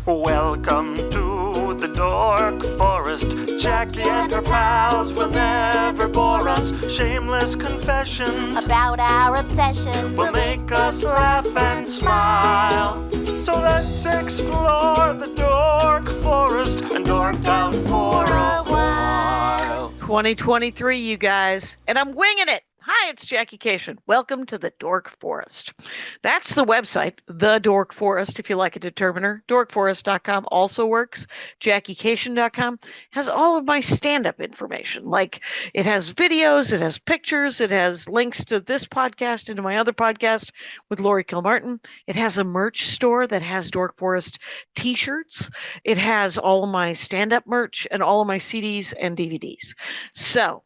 Welcome to the Dork Forest. Jackie and her pals will never bore us. Shameless confessions about our obsession will make us laugh and smile. So let's explore the Dork Forest and dork out for a while. 2023, you guys, and I'm winging it. Hi, it's Jackie Cation. Welcome to the Dork Forest. That's the website, The Dork Forest, if you like a determiner. Dorkforest.com also works. JackieCation.com has all of my stand-up information. Like, it has videos, it has pictures, it has links to this podcast and to my other podcast with Lori Kilmartin. It has a merch store that has Dork Forest t-shirts. It has all of my stand-up merch and all of my CDs and DVDs. So,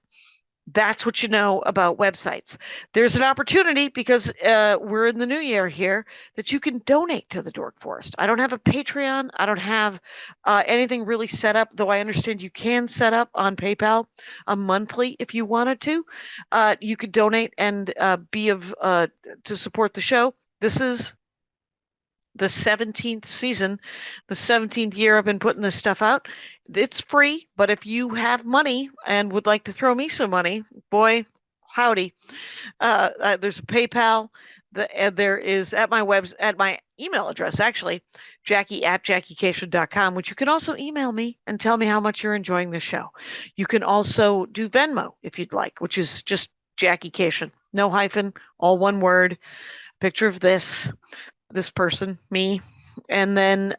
that's what you know about websites. There's an opportunity because we're in the new year here that you can donate to the Dork Forest. I don't have a Patreon. I don't have anything really set up, though I understand you can set up on PayPal a monthly if you wanted to. You could donate and be of to support the show. This is the 17th season, the 17th year I've been putting this stuff out. It's free, but if you have money and would like to throw me some money, boy, howdy. There's a PayPal. There is at my email address, actually, Jackie@JackieCation.com, which you can also email me and tell me how much you're enjoying the show. You can also do Venmo if you'd like, which is just Jackie Cation. No hyphen, all one word. Picture of this person, me, and then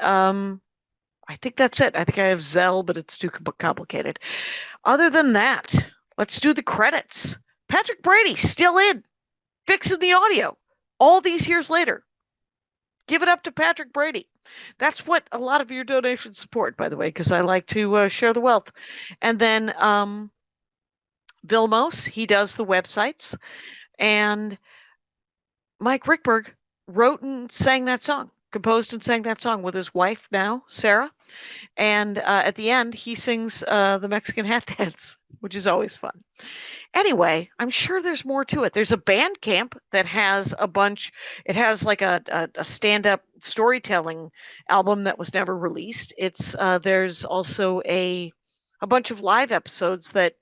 I think that's it. I think I have Zelle, but it's too complicated. Other than that, let's do the credits. Patrick Brady still in, fixing the audio all these years later. Give it up to Patrick Brady. That's what a lot of your donations support, by the way, because I like to share the wealth. And then Bill Mose, he does the websites, and Mike Ruekberg wrote and sang that song, composed and sang that song with his wife now, Sarah. And at the end, he sings the Mexican hat dance, which is always fun. Anyway, I'm sure there's more to it. There's a Bandcamp that has a bunch. It has like a stand-up storytelling album that was never released. There's also a bunch of live episodes that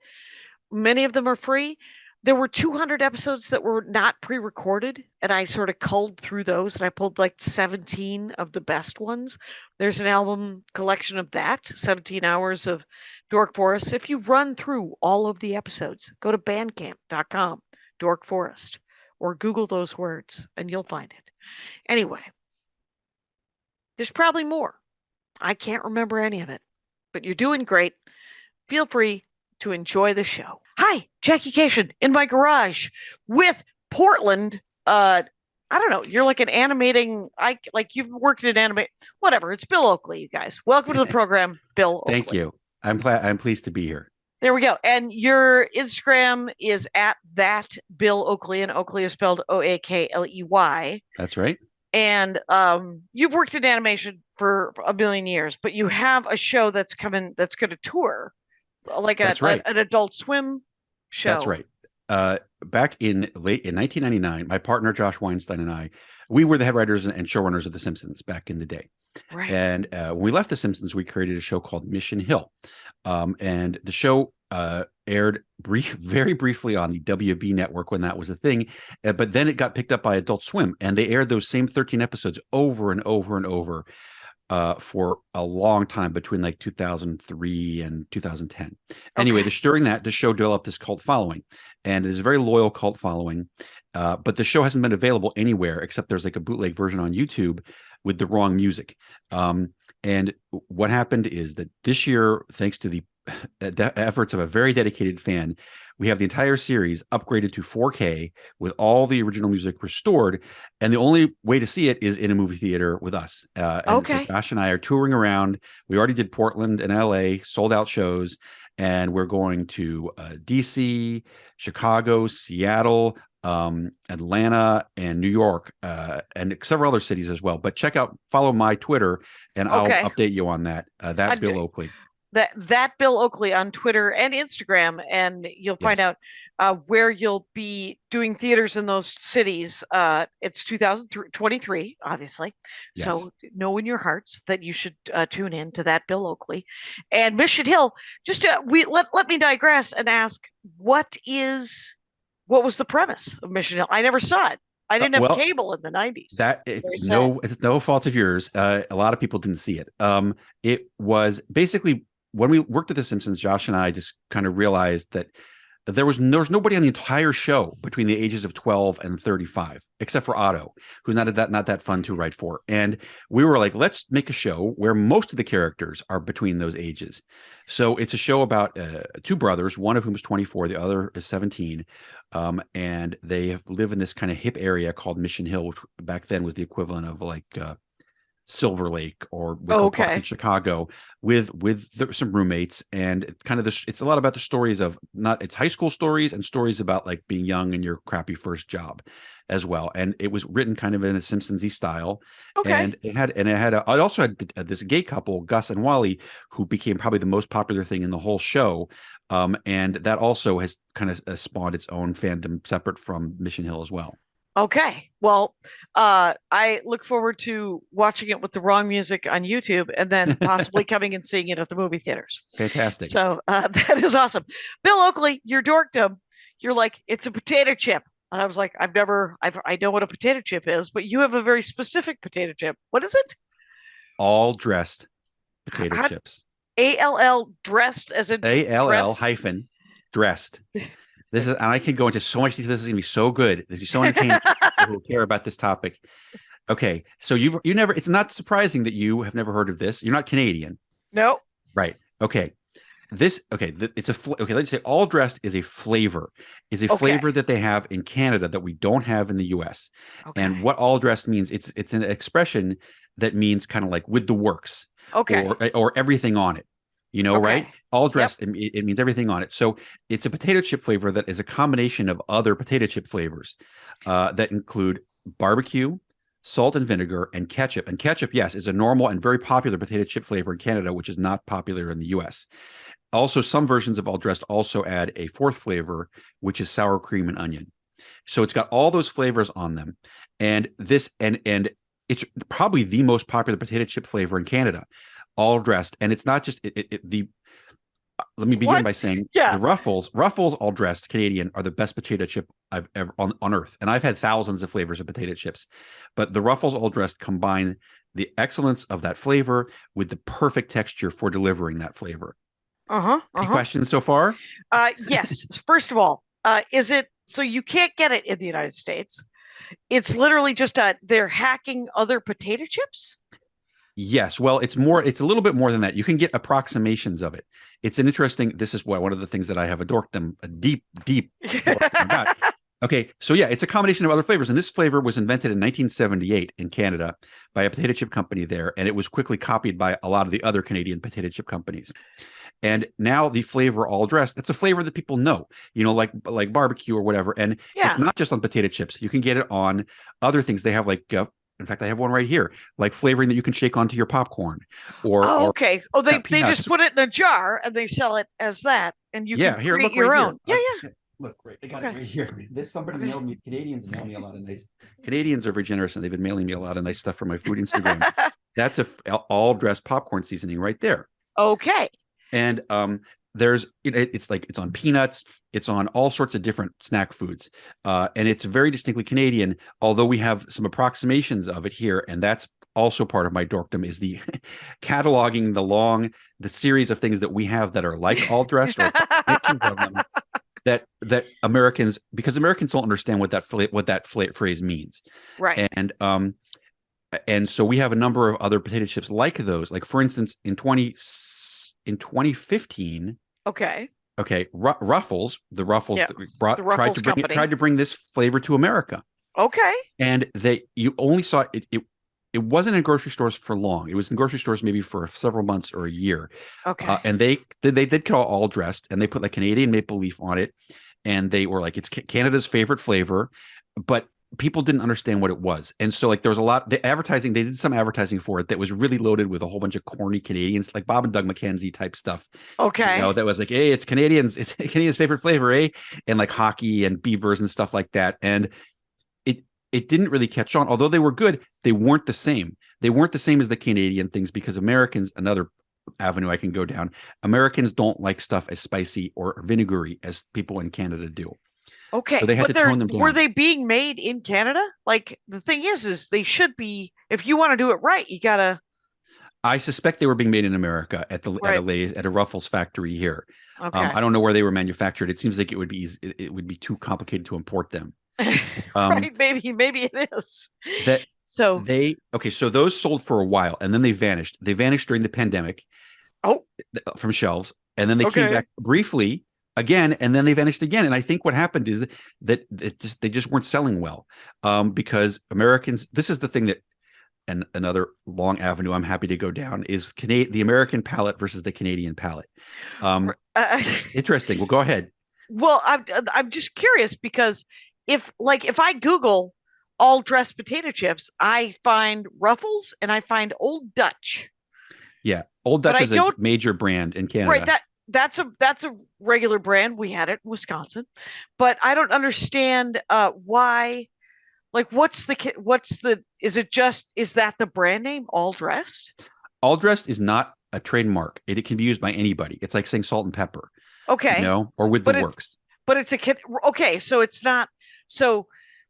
many of them are free. There were 200 episodes that were not pre-recorded, and I sort of culled through those, and I pulled like 17 of the best ones. There's an album collection of that, 17 hours of Dork Forest. If you run through all of the episodes, go to bandcamp.com, Dork Forest, or Google those words, and you'll find it. Anyway, there's probably more. I can't remember any of it, but you're doing great. Feel free to enjoy the show. Hi, Jackie Cation in my garage with Portland. I don't know. You're like an animating. You've worked in animate. Whatever. It's Bill Oakley, you guys. Welcome to the program, Bill Oakley. Thank you. I'm pleased to be here. There we go. And your Instagram is at that Bill Oakley, and Oakley is spelled Oakley. That's right. And you've worked in animation for a million years, but you have a show that's going to tour. Like an Adult Swim show. That's right. Back in 1999, my partner Josh Weinstein and I, we were the head writers and showrunners of The Simpsons back in the day. Right. And when we left The Simpsons, we created a show called Mission Hill, and the show aired very briefly on the WB network when that was a thing, but then it got picked up by Adult Swim, and they aired those same 13 episodes over and over and over. For a long time between like 2003 and 2010. Anyway, during that, the show developed this cult following, and there's a very loyal cult following. But the show hasn't been available anywhere except there's like a bootleg version on YouTube with the wrong music. And what happened is that this year, thanks to the efforts of a very dedicated fan, we have the entire series upgraded to 4K with all the original music restored. And the only way to see it is in a movie theater with us. So Josh and I are touring around. We already did Portland and LA, sold out shows. And we're going to DC, Chicago, Seattle, Atlanta, and New York, and several other cities as well. But follow my Twitter, and I'll update you on that. Bill Oakley. that Bill Oakley on Twitter and Instagram, and you'll find Yes. out where you'll be doing theaters in those cities. It's 2023, obviously, Yes. so know in your hearts that you should tune in to that Bill Oakley and Mission Hill. Just we let me digress and ask what was the premise of Mission Hill? I never saw it. I didn't have Well, cable in the 90s. it's no fault of yours. A lot of people didn't see it. It was basically when we worked at The Simpsons, Josh and I just kind of realized that there was nobody on the entire show between the ages of 12 and 35, except for Otto, who's not that fun to write for. And we were like, let's make a show where most of the characters are between those ages. So it's a show about two brothers, one of whom is 24, the other is 17. And they live in this kind of hip area called Mission Hill, which back then was the equivalent of like Silver Lake or Wicklow Park in Chicago with some roommates. And it's kind of it's a lot about the stories of it's high school stories and stories about like being young and your crappy first job as well. And it was written kind of in a Simpsons-y style. And it also had this gay couple, Gus and Wally, who became probably the most popular thing in the whole show. And that also has kind of spawned its own fandom separate from Mission Hill as well. Okay. Well, I look forward to watching it with the wrong music on YouTube and then possibly coming and seeing it at the movie theaters. Fantastic. So that is awesome. Bill Oakley, your dorkdom, you're like, it's a potato chip. And I was like, I know what a potato chip is, but you have a very specific potato chip. What is it? All dressed potato chips. ALL dressed as in ALL hyphen dressed. This is, and I can go into so much detail. This is going to be so good. This is so entertaining. People who care about this topic. Okay, so you never. It's not surprising that you have never heard of this. You're not Canadian. No. Right. Okay. It's okay. Let's say all dressed is a flavor. Flavor that they have in Canada that we don't have in the U.S. Okay. And what all dressed means, it's an expression that means kind of like with the works. Okay. Or everything on it. Right? All dressed, it means everything on it. So it's a potato chip flavor that is a combination of other potato chip flavors that include barbecue, salt and vinegar, and ketchup. And ketchup, yes, is a normal and very popular potato chip flavor in Canada, which is not popular in the US. Also, some versions of all dressed also add a fourth flavor, which is sour cream and onion. So it's got all those flavors on them. And it's probably the most popular potato chip flavor in Canada. All dressed, and it's not just let me begin by saying the Ruffles all dressed Canadian are the best potato chip I've ever on earth, and I've had thousands of flavors of potato chips, but the Ruffles all dressed combine the excellence of that flavor with the perfect texture for delivering that flavor. Any questions so far? Yes. First of all, is it so you can't get it in the United States? It's literally just they're hacking other potato chips. Yes. Well, it's a little bit more than that. You can get approximations of it. It's an interesting, this is one of the things that I have a deep dorkdom about. Okay. So yeah, it's a combination of other flavors. And this flavor was invented in 1978 in Canada by a potato chip company there. And it was quickly copied by a lot of the other Canadian potato chip companies. And now the flavor all dressed, it's a flavor that people know, like barbecue or whatever. And it's not just on potato chips. You can get it on other things. They have in fact, I have one right here, like flavoring that you can shake onto your popcorn. Okay. They just put it in a jar and they sell it as that, and you can create your own. Yeah. Look, right. I got it right here. Canadians mail me a lot of nice. Canadians are very generous, and they've been mailing me a lot of nice stuff for my food Instagram. That's all dressed popcorn seasoning right there. Okay. And there's it's on peanuts, it's on all sorts of different snack foods, and it's very distinctly Canadian, although we have some approximations of it here. And that's also part of my dorkdom, is the cataloging the series of things that we have that are like all dressed or of them, that Americans, because Americans don't understand what that phrase means, right? And so we have a number of other potato chips like those, like for instance in 2015. Okay. Ruffles, the Ruffles that we tried to bring this flavor to America. Okay. And you only saw it. It wasn't in grocery stores for long. It was in grocery stores maybe for several months or a year. Okay. And they did call all dressed, and they put like Canadian maple leaf on it, and they were like, it's Canada's favorite flavor. But people didn't understand what it was. And so like there was a lot, the advertising, they did some advertising for it that was really loaded with a whole bunch of corny Canadians, like Bob and Doug McKenzie type stuff. Okay. That was like, hey, it's Canadians' favorite flavor, eh? And like hockey and beavers and stuff like that. And it didn't really catch on. Although they were good, they weren't the same. They weren't the same as the Canadian things because Americans, another avenue I can go down, Americans don't like stuff as spicy or vinegary as people in Canada do. Okay. So they had to tone them down. Were they being made in Canada? Like the thing is they should be, if you want to do it right, you gotta. I suspect they were being made in America at a Ruffles factory here. Okay. I don't know where they were manufactured. It seems like it would be it would be too complicated to import them. Right? Maybe it is. So those sold for a while and then they vanished. They vanished during the pandemic. Oh, from shelves, and then they came back briefly again, and then they vanished again. And I think what happened is that they just weren't selling well, because Americans. This is the thing that, and another long avenue I'm happy to go down is the American palate versus the Canadian palate. Interesting. Well, go ahead. Well, I'm just curious because if I Google all dressed potato chips, I find Ruffles and I find Old Dutch. Yeah, Old Dutch is a major brand in Canada. Right, that's a regular brand. We had it in Wisconsin, but I don't understand why. Like, is that the brand name? All Dressed? All Dressed is not a trademark. It can be used by anybody. It's like saying salt and pepper. Okay, or with the works. But it's a kid. Okay, so it's not. So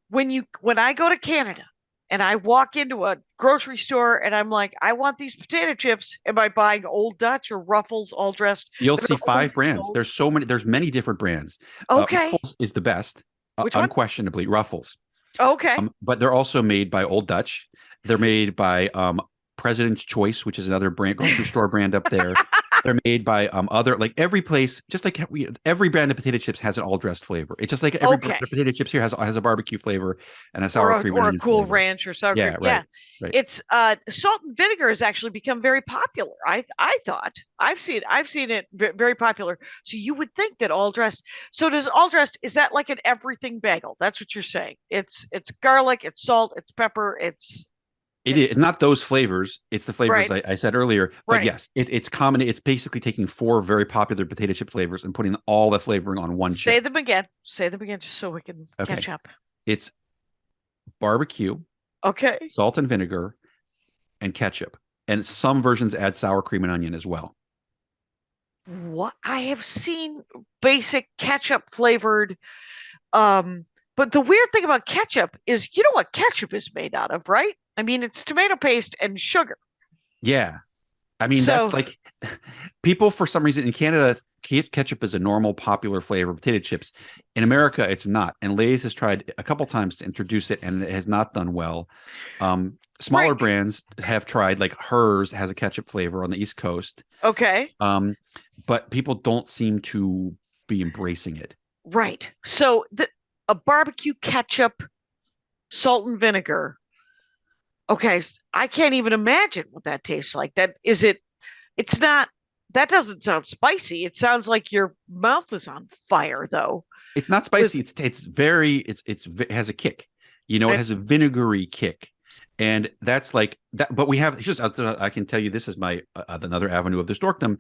when I go to Canada and I walk into a grocery store and I'm like, I want these potato chips. Am I buying Old Dutch or Ruffles All Dressed? You'll see 5 brands. There's so many. There's many different brands. Okay. Ruffles is the best. Which one? Unquestionably, Ruffles. Okay. But they're also made by Old Dutch. They're made by President's Choice, which is another brand, grocery store brand up there. They're made by other, like every place, just like every brand of potato chips has an all dressed flavor. It's just like every brand of potato chips here has a barbecue flavor and a sour cream or and a Cool flavor. Ranch or sour cream. Right. It's salt and vinegar has actually become very popular. I thought I've seen it very popular. So you would think that all dressed. So does all dressed, is that like an everything bagel? That's what you're saying. It's garlic, it's salt, it's pepper, it's not those flavors. It's the flavors I said earlier. But yes, it's common. It's basically taking 4 very popular potato chip flavors and putting all the flavoring on one chip. Say them again, just so we can catch up. It's barbecue, salt and vinegar, and ketchup. And some versions add sour cream and onion as well. What I have seen basic ketchup flavored, but the weird thing about ketchup is, you know what ketchup is made out of, right? I mean, it's tomato paste and sugar. Yeah. I mean, that's like people, for some reason in Canada, ketchup is a normal, popular flavor of potato chips. In America, it's not. And Lay's has tried a couple times to introduce it, and it has not done well. Smaller brands have tried, like Hers has a ketchup flavor on the East Coast. Okay. But people don't seem to be embracing it. Right. So a barbecue ketchup, salt and vinegar. Okay, I can't even imagine what that tastes like. It's not, that doesn't sound spicy. It sounds like your mouth is on fire, though. It's not spicy. It has a kick. It has a vinegary kick. And that's like that. But we have, I can tell you, this is my another avenue of this dorkdom.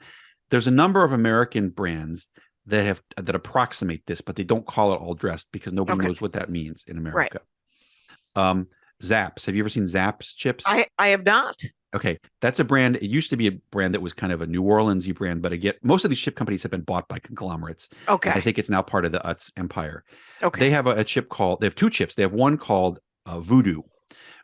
There's a number of American brands that approximate this, but they don't call it all dressed because nobody knows what that means in America. Right. Zapp's. Have you ever seen Zapp's chips? I have not. Okay. That's a brand. It used to be a brand that was kind of a New Orleans-y brand, but again, most of these chip companies have been bought by conglomerates. Okay. I think it's now part of the Utz empire. Okay. They have a chip they have 2 chips. They have one called Voodoo,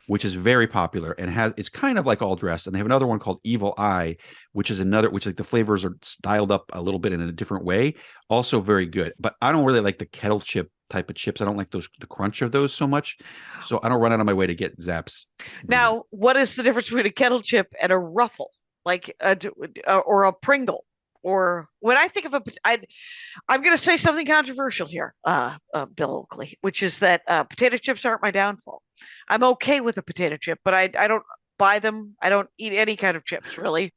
which is very popular and it's kind of like all dressed. And they have another one called Evil Eye, which like the flavors are styled up a little bit in a different way. Also very good. But I don't really like the kettle chip type of chips. I don't like the crunch of those so much. So I don't run out of my way to get Zapp's. Now, what is the difference between a kettle chip and a Ruffle? Like or a Pringle? Or when I think of I'm going to say something controversial here, Bill Oakley, which is that potato chips aren't my downfall. I'm okay with a potato chip, but I don't buy them. I don't eat any kind of chips, really.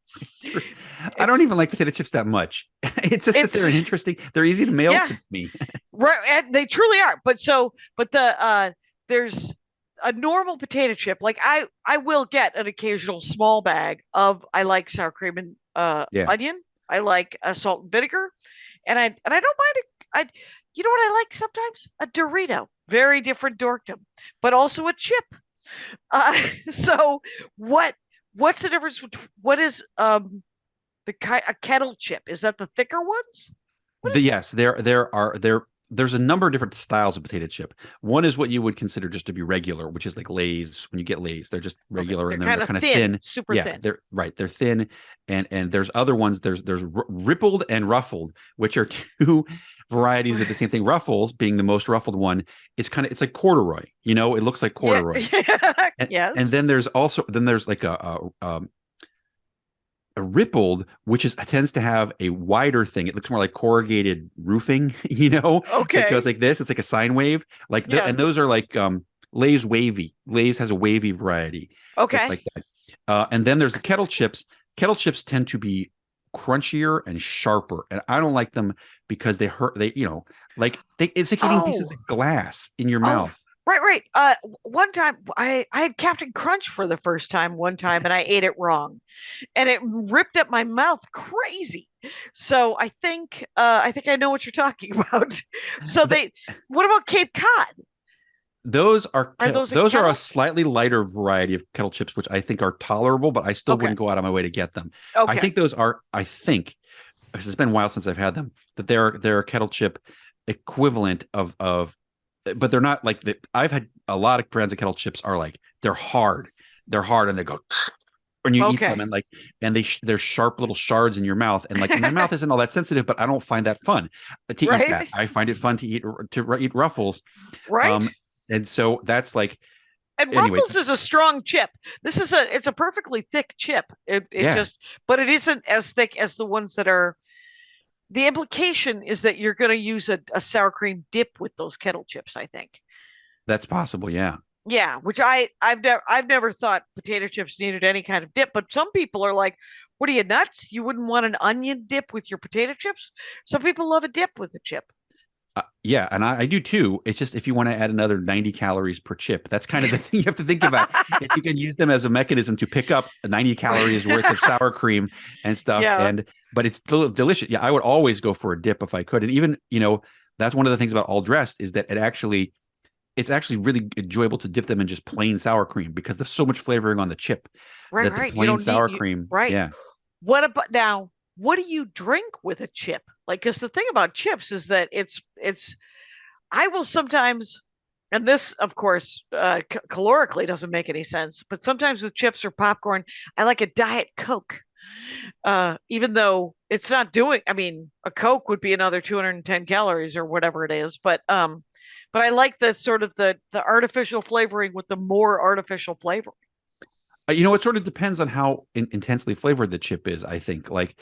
I don't even like potato chips that much. It's just that they're interesting. They're easy to mail to me. Right, and they truly are. But the there's a normal potato chip. Like I will get an occasional small bag of I like sour cream and Yeah. onion. I like salt and vinegar, and I don't mind it. I You know what I like sometimes? A Dorito. Very different dorkdom, but also a chip. So what's the difference between what is a kettle chip? Is that the thicker ones? What is Yes, there's a number of different styles of potato chip. One is what you would consider just to be regular, which is like Lay's. When you get Lay's, they're just okay? regular, They're and they're kind of thin, thin. super Yeah, thin. they're right. They're thin, and there's other ones. There's rippled and ruffled, which are two varieties of the same thing. Ruffles being the most ruffled one. It's like corduroy. You know, it looks like corduroy. Yeah. And, Yes. and then there's like a rippled, which tends to have a wider thing. It looks more like corrugated roofing, you know. Okay. It goes like this. It's like a sine wave, Yeah. and those are like Lay's wavy. Lay's has a wavy variety. Okay. It's like that. And then there's the kettle chips. Kettle chips tend to be crunchier and sharper, and I don't like them because they hurt. It's like eating pieces of glass in your mouth. Right. One time I had Captain Crunch for the first time one time, and I ate it wrong, and it ripped up my mouth crazy. So I think I know what you're talking about. So what about Cape Cod? Those are those a those are kettle? a slightly lighter variety of kettle chips, which I think are tolerable, but I still Okay. wouldn't go out of my way to get them. Okay. I think because it's been a while since I've had them, that they're a kettle chip equivalent of but they're not like I've had a lot of brands of kettle chips are like they're hard and they go when you eat Okay. them, and they're sharp little shards in your mouth, and like my mouth isn't all that sensitive, but I don't find that fun to Right. eat that. I find it fun to eat Ruffles, Right. and so that's like. And Anyway. Ruffles is a strong chip. It's a perfectly thick chip. Yeah. But it isn't as thick as the ones that are. The implication is that you're going to use a sour cream dip with those kettle chips, I think. That's possible, yeah. Yeah, which I've never thought potato chips needed any kind of dip, but some people are like, "What are you nuts? You wouldn't want an onion dip with your potato chips?" Some people love a dip with the chip. Yeah, and I do too. It's just if you want to add another 90 calories per chip, that's kind of the thing you have to think about. If you can use them as a mechanism to pick up 90 calories worth of sour cream and stuff, Yeah. but it's still delicious. Yeah, I would always go for a dip if I could. And even, that's one of the things about all dressed is that it's actually really enjoyable to dip them in just plain sour cream because there's so much flavoring on the chip Right, that the right. plain sour cream. right. Yeah. What do you drink with a chip? Like, because the thing about chips is that I will sometimes, and this, of course, calorically doesn't make any sense, but sometimes with chips or popcorn, I like a Diet Coke. Even though it's not a Coke would be another 210 calories or whatever it is, but I like the sort of the artificial flavoring with the more artificial flavor. It sort of depends on how intensely flavored the chip is, I think. Like,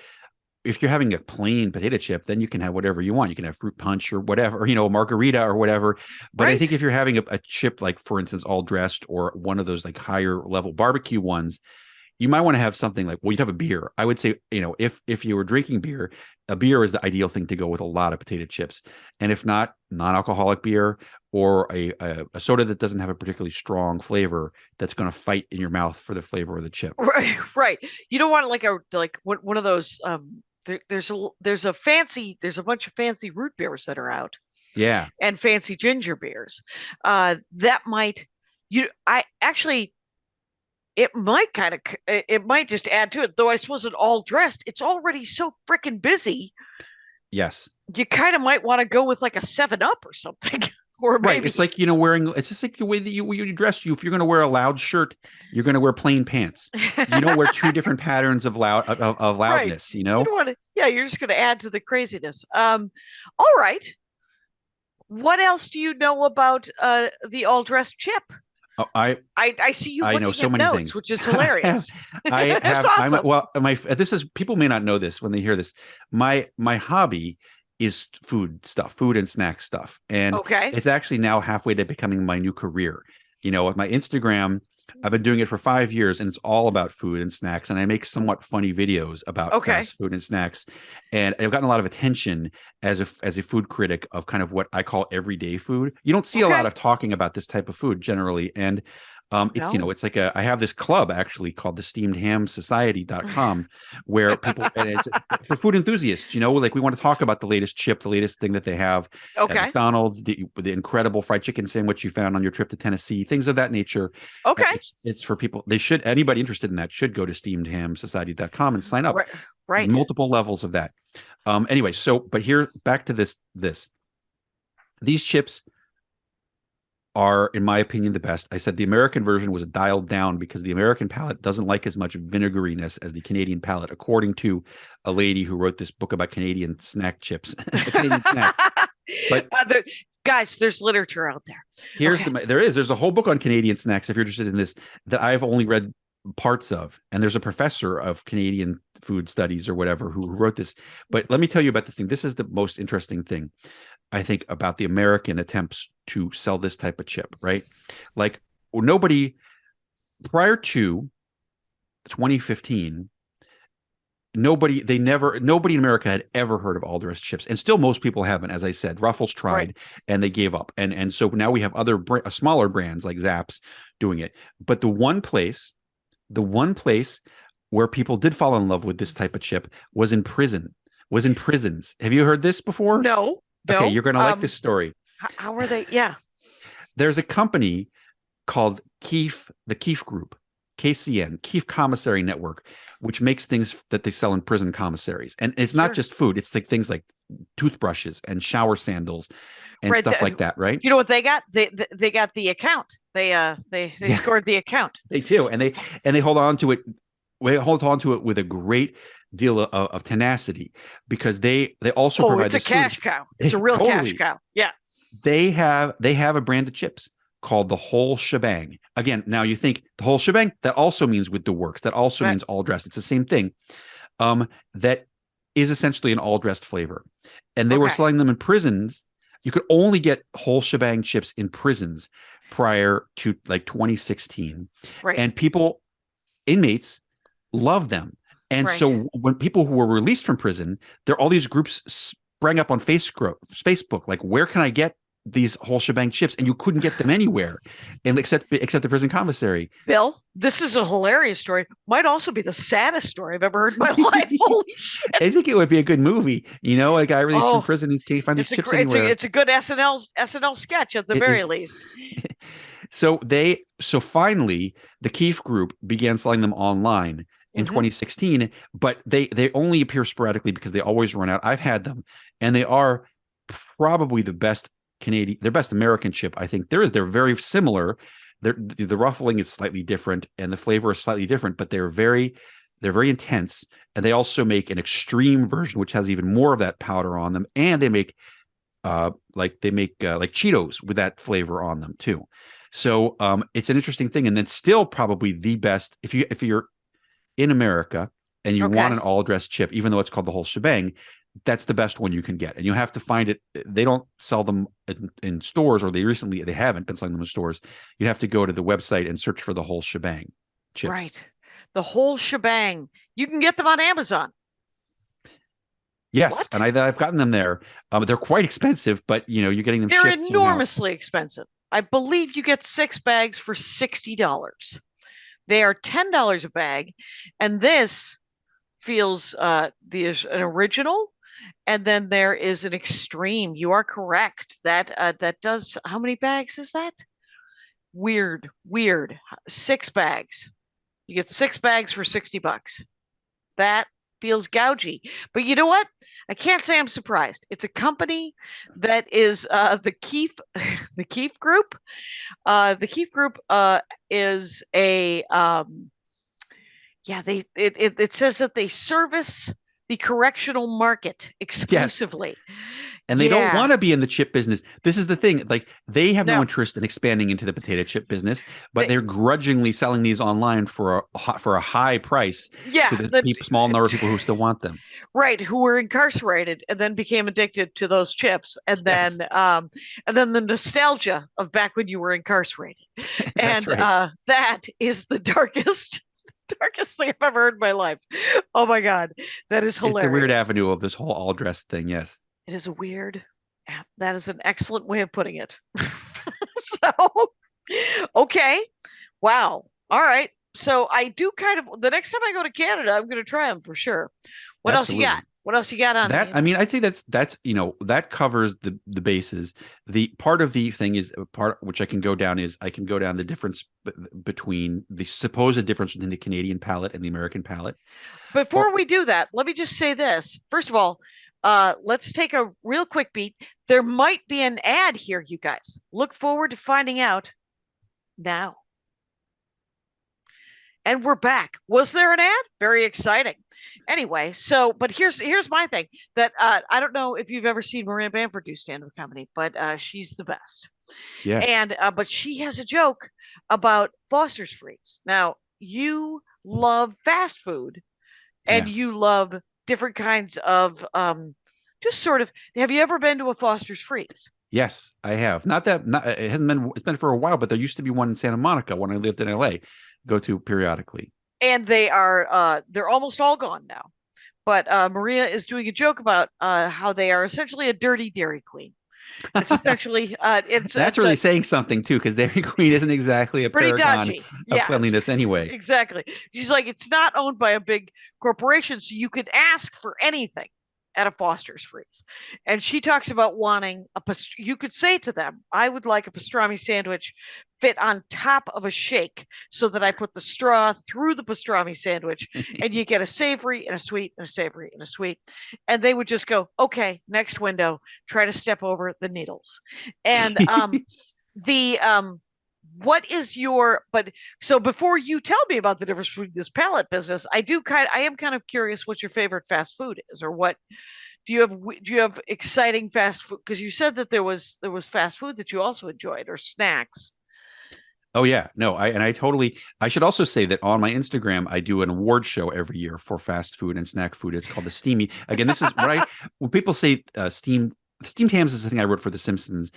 if you're having a plain potato chip, then you can have whatever you want. You can have fruit punch or whatever, a margarita or whatever. But Right. I think if you're having a chip, like, for instance, all dressed or one of those like higher level barbecue ones, you might want to have something like, well, you'd have a beer. I would say, if you were drinking beer, a beer is the ideal thing to go with a lot of potato chips. And if not, non-alcoholic beer or a soda that doesn't have a particularly strong flavor that's going to fight in your mouth for the flavor of the chip. Right. You don't want one of those. There's a bunch of fancy root beers that are out. Yeah. And fancy ginger beers. That might it might just add to it. Though I suppose it all dressed, it's already so freaking busy. Yes. You kind of might want to go with like a 7-Up or something. Or maybe. Right. It's like, it's just like the way that you dress. If you're going to wear a loud shirt, you're going to wear plain pants. You don't wear two different patterns of loudness, Right. You don't want to, you're just going to add to the craziness. All right. What else do you know about the all dressed chip? Oh, I see you I looking know so at many notes, things. which is hilarious. I have. That's awesome. This is, people may not know this when they hear this. My hobby is food and snack stuff, and Okay. it's actually now halfway to becoming my new career. With my Instagram, I've been doing it for 5 years, and it's all about food and snacks. And I make somewhat funny videos about Okay. fast food and snacks. And I've gotten a lot of attention as a food critic of kind of what I call everyday food. You don't see a lot Okay. of talking about this type of food generally. And it's, No. it's like I have this club actually called the steamedhamsociety.com where people, and it's for food enthusiasts, like we want to talk about the latest chip, the latest thing that they have at Okay. McDonald's, the incredible fried chicken sandwich you found on your trip to Tennessee, things of that nature. Okay. It's for people. Anybody interested in that should go to steamedhamsociety.com and sign up. Right. Multiple levels of that. Anyway, but here, back to this. These chips are, in my opinion, the best. I said the American version was dialed down because the American palate doesn't like as much vinegariness as the Canadian palate, according to a lady who wrote this book about Canadian snack chips. Canadian snacks. But guys, there's literature out there. There's a whole book on Canadian snacks if you're interested in this that I've only read parts of, and there's a professor of Canadian food studies or whatever who wrote this. But let me tell you about the thing. This is the most interesting thing I think about the American attempts to sell this type of chip, right? Like nobody prior to 2015, nobody in America had ever heard of all dressed chips, and still most people haven't. As I said, Ruffles tried and they gave up, and so now we have other smaller brands like Zapp's doing it. But the one place where people did fall in love with this type of chip was in prisons. Have you heard this before? No. Okay, you're going to like this story. How are they? Yeah. There's a company called the Keefe Group, KCN, Keefe Commissary Network, which makes things that they sell in prison commissaries. And it's not just food. It's like things like toothbrushes and shower sandals and stuff like that, right? You know what they got? They got the account. They scored the account. They do. And they hold on to it. We hold on to it with a great deal of tenacity because they also provide. It's a cash cow. It's a real cash cow. Yeah. They have a brand of chips called the whole shebang. Again, now you think the whole shebang, that also means with the works. That also means all dressed. It's the same thing. That is essentially an all dressed flavor. And they were selling them in prisons. You could only get whole shebang chips in prisons prior to like 2016. Right. And inmates love them. And so when people who were released from prison, all these groups sprang up on Facebook, like, where can I get these whole shebang chips? And you couldn't get them anywhere, and except the prison commissary. Bill, this is a hilarious story. Might also be the saddest story I've ever heard in my life. Holy shit! I think it would be a good movie. A guy released from prison, he can't find these chips anywhere. It's a good SNL sketch at the very least. So finally, the Keefe Group began selling them online in 2016, but they only appear sporadically because they always run out. I've had them, and they are probably the best their best American chip. I think they're very similar. The ruffling is slightly different, and the flavor is slightly different, but they're very intense. And they also make an extreme version, which has even more of that powder on them, and they make like Cheetos with that flavor on them too. So it's an interesting thing, and then still probably the best if you're in America and you want an all dressed chip, even though it's called the whole shebang, that's the best one you can get. And you have to find it. They don't sell them in stores, or they haven't been selling them in stores. You have to go to the website and search for the whole shebang chips. Right. The whole shebang. You can get them on Amazon. Yes. And I've gotten them there. They're quite expensive, but you're getting them shipped. They're enormously expensive. I believe you get 6 bags for $60. They are $10 a bag, and this feels there's an original, and then there is an extreme. You are correct. That does, how many bags is that? Weird. 6 bags. You get 6 bags for $60. That feels gougy. But you know what? I can't say I'm surprised. It's a company that is the Keefe the Keefe Group. The Keefe Group is a it says that they service the correctional market exclusively. And they don't Yeah. want to be in the chip business. This is the thing. Like, they have no No. interest in expanding into the potato chip business, but They- they're grudgingly selling these online for a high price Yeah, to the small number of people who still want them. right, who were incarcerated and then became addicted to those chips, and Yes. then the nostalgia of back when you were incarcerated. That's And right. that is the darkest thing I've ever heard in my life. Oh my God, that is hilarious. It's a weird avenue of this whole all dressed thing. Yes. It is a weird. That is an excellent way of putting it. So, okay, wow, all right. So I do kind of, the next time I go to Canada, I'm going to try them for sure. What else you got? What else you got on that? I mean, I'd say that's that covers the bases. The part of the thing is part which I can go down the difference between the supposed difference between the Canadian palate and the American palate. Before we do that, let me just say this. First of all, let's take a real quick beat. There might be an ad here, you guys. Look forward to finding out now. And we're back. Was there an ad? Very exciting. Anyway, so but here's my thing that I don't know if you've ever seen Maria Bamford do stand-up comedy, but she's the best. Yeah. And but she has a joke about Foster's Freeze. Now, you love fast food and you love different kinds of just sort of, have you ever been to a Foster's Freeze? Yes, I have. It hasn't been, it's been for a while, but there used to be one in Santa Monica when I lived in LA, go to periodically. And they're almost all gone now. But Maria is doing a joke about how they are essentially a dirty Dairy Queen. It's essentially that's really saying something too, because Dairy Queen isn't exactly a pretty paragon dodgy. of cleanliness anyway. Exactly. She's like, it's not owned by a big corporation, so you could ask for anything at a Foster's Freeze. And she talks about wanting you could say to them, I would like a pastrami sandwich fit on top of a shake so that I put the straw through the pastrami sandwich and you get a savory and a sweet and a savory and a sweet. And they would just go, okay, next window, try to step over the needles. And what is your, but so before you tell me about the difference between this palate business, I am kind of curious what your favorite fast food is, or what do you have exciting fast food? Because you said that there was fast food that you also enjoyed, or snacks. Oh yeah, no, I should also say that on my Instagram, I do an award show every year for fast food and snack food. It's called the Steamy. Again, this is right when people say steamed hams is the thing I wrote for The Simpsons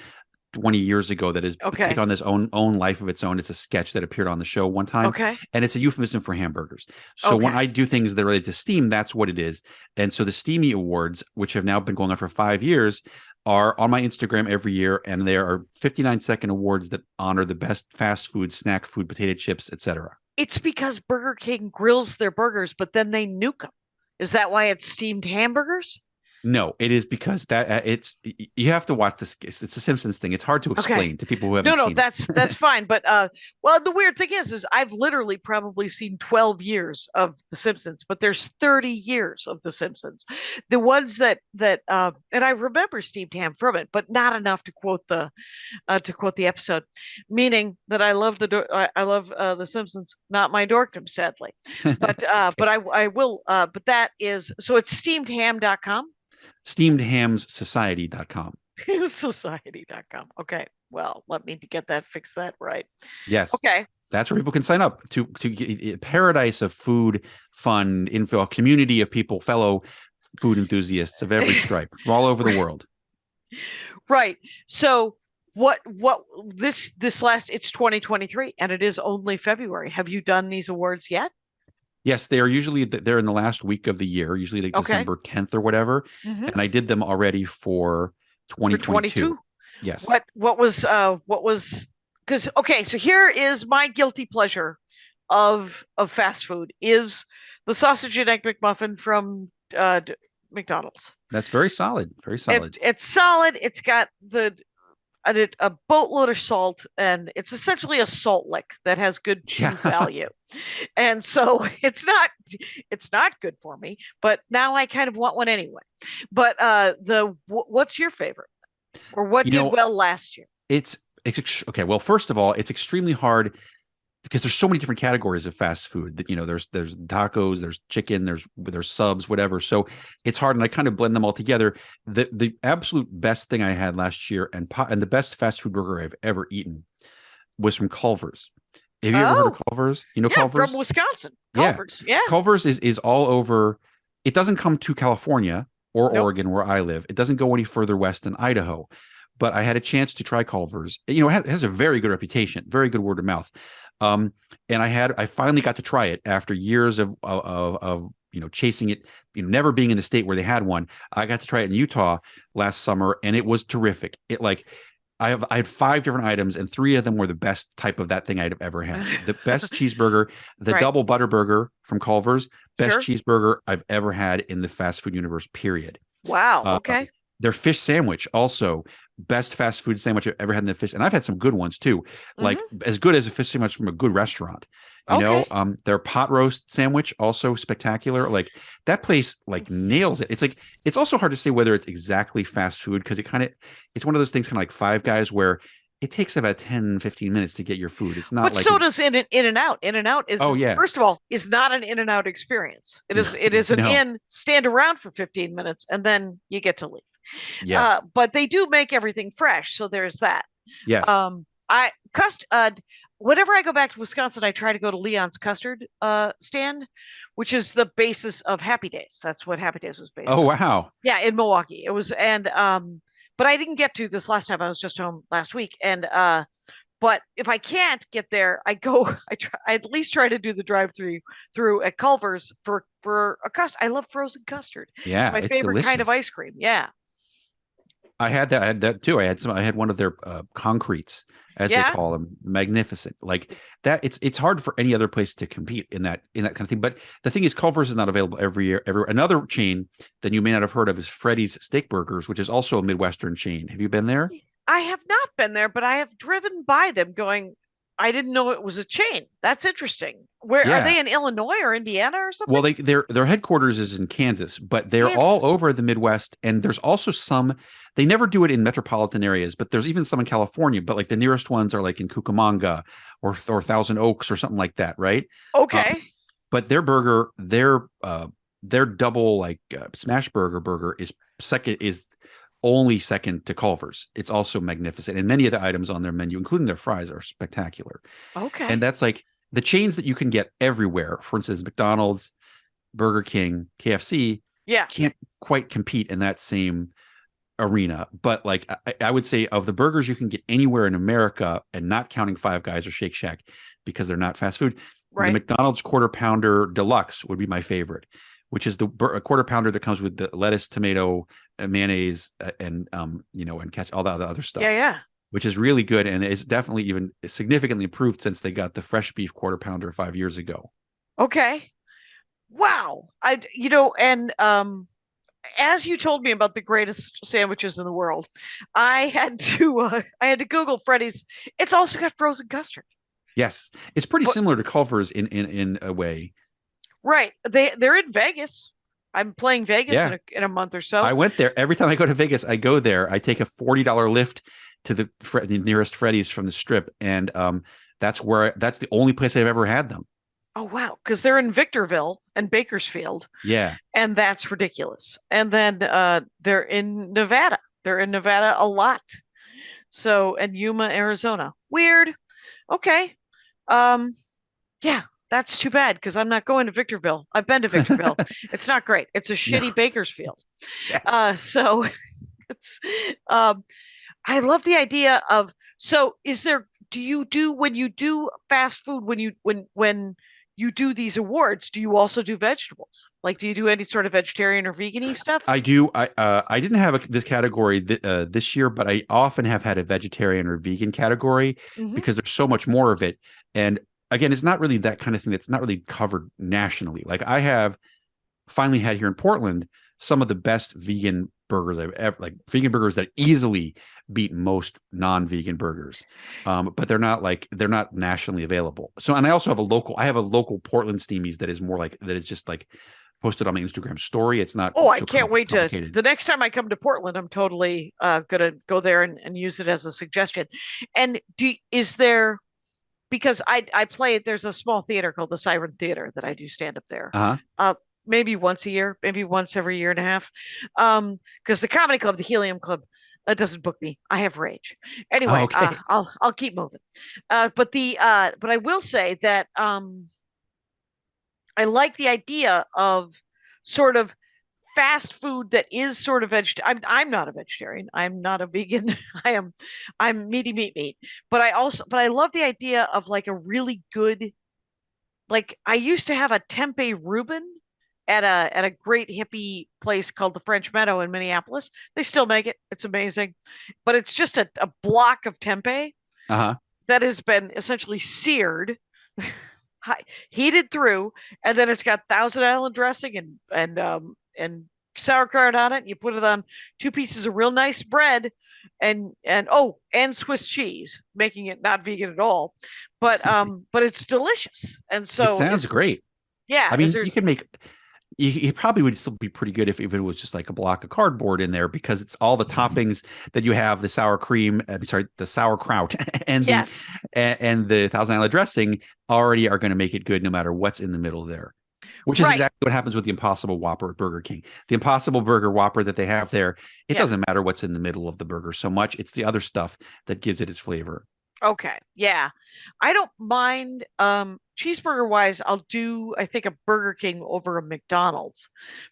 20 years ago that is take on this own life of its own. It's a sketch that appeared on the show one time. Okay. And it's a euphemism for hamburgers. So when I do things that relate to steam, that's what it is. And so the Steamy Awards, which have now been going on for 5 years, are on my Instagram every year. And there are 59-second awards that honor the best fast food, snack food, potato chips, etc. It's because Burger King grills their burgers, but then they nuke them. Is that why it's steamed hamburgers? No, it is because that you have to watch this. It's a Simpsons thing. It's hard to explain to people who haven't seen it. That's fine. But well, the weird thing is I've literally probably seen 12 years of The Simpsons, but there's 30 years of The Simpsons. The ones that and I remember steamed ham from it, but not enough to quote the episode. Meaning that I love The Simpsons, not my dorkdom, sadly. But but I will. But that is so it's steamedham.com. Steamedhamssociety.com. Society.com. Okay. Well, let me get that, fix that right. Yes. Okay. That's where people can sign up to get a paradise of food, fun, info, a community of people, fellow food enthusiasts of every stripe from all over the world. Right. So what this last, it's 2023 and it is only February. Have you done these awards yet? Yes, they're in the last week of the year, usually like December 10th or whatever. Mm-hmm. And I did them already for 2022. Yes. What was because so here is my guilty pleasure of fast food is the sausage and egg McMuffin from McDonald's. That's very solid. Very solid. It's solid. It's got a boatload of salt, and it's essentially a salt lick that has good chew value. And so it's not good for me, but now I kind of want one anyway. But what's your favorite, or what did well last year? It's okay. Well, first of all, it's extremely hard because there's so many different categories of fast food that, there's tacos, there's chicken, there's subs, whatever. So it's hard, and I kind of blend them all together. The absolute best thing I had last year, and the best fast food burger I've ever eaten, was from Culver's. Have you ever heard of Oh, Culver's? yeah, Culver's? from Wisconsin. Yeah. Culver's. Yeah. Culver's is all over. It doesn't come to California or Nope. Oregon where I live. It doesn't go any further west than Idaho. But I had a chance to try Culver's. It has a very good reputation, very good word of mouth. And I finally got to try it after years of chasing it, never being in the state where they had one. I got to try it in Utah last summer, and it was terrific. I had 5 different items, and 3 of them were the best type of that thing I'd ever had. The best cheeseburger, the Right. double butter burger from Culver's, best Sure. cheeseburger I've ever had in the fast food universe, period. Wow. Uh, Okay. Their fish sandwich, also best fast food sandwich I've ever had in the fish. And I've had some good ones too, like as good as a fish sandwich from a good restaurant. Okay. Their pot roast sandwich, also spectacular. Like that place nails it. It's also hard to say whether it's exactly fast food, because it's one of those things kind of like Five Guys, where it takes about 10, 15 minutes to get your food. It's not But like so does In-N-Out. In-N-Out is, Oh, yeah. first of all, is not an In-N-Out experience. It is an No. stand around for 15 minutes and then you get to leave. Yeah. But they do make everything fresh, so there's that. Yes. I whenever I go back to Wisconsin, I try to go to Leon's custard stand, which is the basis of Happy Days. That's what Happy Days was based Oh, on. wow. Yeah, in Milwaukee. It was, and but I didn't get to this last time. I was just home last week, and but if I can't get there, I at least try to do the drive through at Culver's for a custard. I love frozen custard. It's Yeah, my it's favorite kind of delicious. ice cream. Yeah. I had that too. I had one of their concretes, as they Yeah. call them, magnificent. Like that, it's hard for any other place to compete in that kind of thing. But the thing is, Culver's is not available every year. Another chain that you may not have heard of is Freddy's Steak Burgers, which is also a Midwestern chain. Have you been there? I have not been there, but I have driven by them going, I didn't know it was a chain. That's interesting. Where are Yeah. they, in Illinois or Indiana or something? Well, their headquarters is in Kansas, but they're all Kansas. over the Midwest, and there's also some. They never do it in metropolitan areas, but there's even some in California. But like the nearest ones are like in Cucamonga or Thousand Oaks or something like that, right? Okay. But their burger, their double smash burger is only second to Culver's. It's also magnificent, and many of the items on their menu, including their fries, are spectacular. Okay. And that's like the chains that you can get everywhere. For instance, McDonald's, Burger King, KFC Yeah. can't quite compete in that same arena. But like I would say, of the burgers you can get anywhere in America, and not counting Five Guys or Shake Shack because they're not fast food, Right. the McDonald's Quarter Pounder Deluxe would be my favorite, which is a quarter pounder that comes with the lettuce, tomato, mayonnaise, and catch all the other stuff. Yeah. Yeah. Which is really good, and it's definitely even significantly improved since they got the fresh beef quarter pounder 5 years ago. Okay. Wow. And as you told me about the greatest sandwiches in the world, I had to Google Freddy's. It's also got frozen custard. Yes, it's pretty But- similar to Culver's in a way. Right. They're in Vegas. I'm playing Vegas Yeah. in a month or so. I went there every time I go to Vegas. I go there. I take a $40 lift to the nearest Freddy's from the Strip, and that's the only place I've ever had them. Oh wow, because they're in Victorville and Bakersfield, Yeah, and that's ridiculous. And then they're in Nevada. They're in Nevada a lot. So, and Yuma, Arizona. Weird. Okay. Yeah, that's too bad because I'm not going to Victorville. I've been to Victorville. It's not great. It's a shitty No. Bakersfield. Yes. So it's I love the idea of, so do you do, when you do fast food, when you do these awards, do you also do vegetables? Like, do you do any sort of vegetarian or vegan-y stuff? I do. I didn't have this category this year, but I often have had a vegetarian or vegan category Mhm. because there's so much more of it. And again, it's not really that kind of thing that's not really covered nationally. Like I have finally had here in Portland some of the best vegan burgers I've ever, like vegan burgers that easily beat most non-vegan burgers. But they're not nationally available. So, and I also have I have a local Portland Steamies that is just like posted on my Instagram story. It's not. Oh, I too can't wait to, complicated. the next time I come to Portland, I'm totally gonna go there and use it as a suggestion. And is there, because I play. There's a small theater called the Siren Theater that I do stand up there. Uh-huh. Maybe once a year, maybe once every year and a half. Because the comedy club, the Helium Club, doesn't book me. I have rage. Oh, Anyway, okay. I'll keep moving. But I will say that I like the idea of sort of fast food that is sort of I'm not a vegetarian. I'm not a vegan. I'm meat. But I love the idea of like a really good, like I used to have a tempeh Reuben at a great hippie place called the French Meadow in Minneapolis. They still make it. It's amazing. But it's just a block of tempeh Uh-huh. that has been essentially seared, heated through, and then it's got Thousand Island dressing and sauerkraut on it. And you put it on two pieces of real nice bread and Swiss cheese, making it not vegan at all. But it's delicious. And It so sounds great. yeah, I is mean, there you can make you probably would still be pretty good if it was just like a block of cardboard in there because it's all the toppings that you have, the sour cream, the sauerkraut and yes. and the Thousand Island dressing already are going to make it good no matter what's in the middle there. Which is Right. exactly what happens with the Impossible Whopper at Burger King. The Impossible Burger Whopper that they have there, it Yeah. doesn't matter what's in the middle of the burger so much. It's the other stuff that gives it its flavor. Okay. Yeah. I don't mind cheeseburger wise, I'll do I think a Burger King over a McDonald's.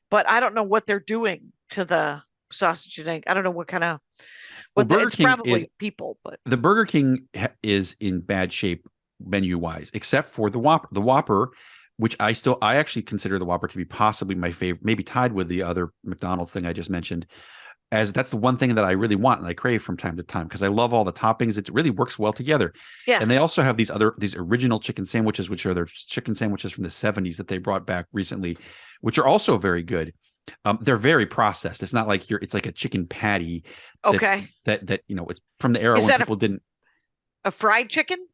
But I don't know what they're doing to the sausage and egg. I don't know what kind of Well, Burger it's King probably is people, but the Burger King is in bad shape menu wise, except for the Whopper. The Whopper, which I actually consider the Whopper to be possibly my favorite, maybe tied with the other McDonald's thing I just mentioned. As that's the one thing that I really want and I crave from time to time because I love all the toppings. It really works well together. yeah. And they also have these original chicken sandwiches, which are their chicken sandwiches from the 70s that they brought back recently, which are also very good. They're very processed. It's not like it's like a chicken patty. Okay. That it's from the era Is when that people didn't. a fried chicken?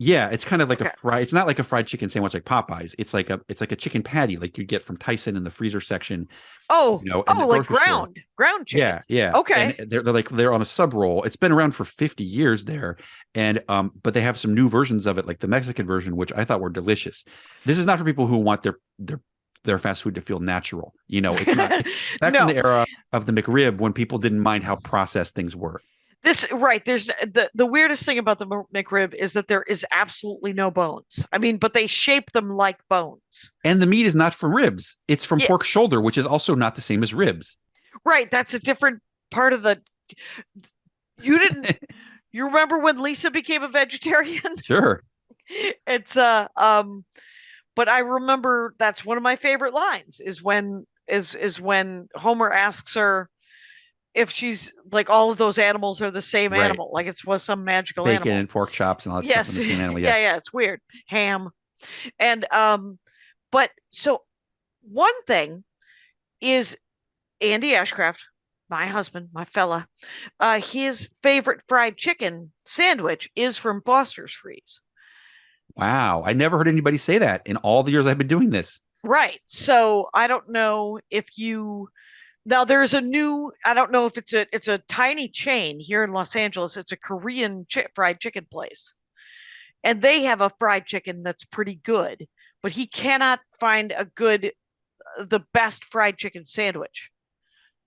Yeah, it's kind of like Okay. a fry. It's not like a fried chicken sandwich like Popeyes. It's like a chicken patty like you get from Tyson in the freezer section. Oh, in the like grocery store. ground chicken. Yeah, yeah. Okay. And they're on a sub roll. It's been around for 50 years there. And but they have some new versions of it, like the Mexican version, which I thought were delicious. This is not for people who want their fast food to feel natural. It's not back No. in the era of the McRib when people didn't mind how processed things were. There's the weirdest thing about the McRib is that there is absolutely no bones. I mean, but they shape them like bones. And the meat is not from ribs. It's from Yeah. pork shoulder, which is also not the same as ribs. Right, that's a different part of the you didn't you remember when Lisa became a vegetarian? Sure. It's but I remember that's one of my favorite lines is when Homer asks her if she's like all of those animals are the same Right. animal, like was some magical Bacon animal. and pork chops and all that Yes. stuff from the same animal. Yes. Yeah, it's weird. Ham. And but so one thing is Andy Ashcraft, my husband, my fella, his favorite fried chicken sandwich is from Foster's Freeze. Wow. I never heard anybody say that in all the years I've been doing this. Right. So I don't know if now there's I don't know if it's a tiny chain here in Los Angeles. It's a Korean fried chicken place. And they have a fried chicken that's pretty good, but he cannot find the best fried chicken sandwich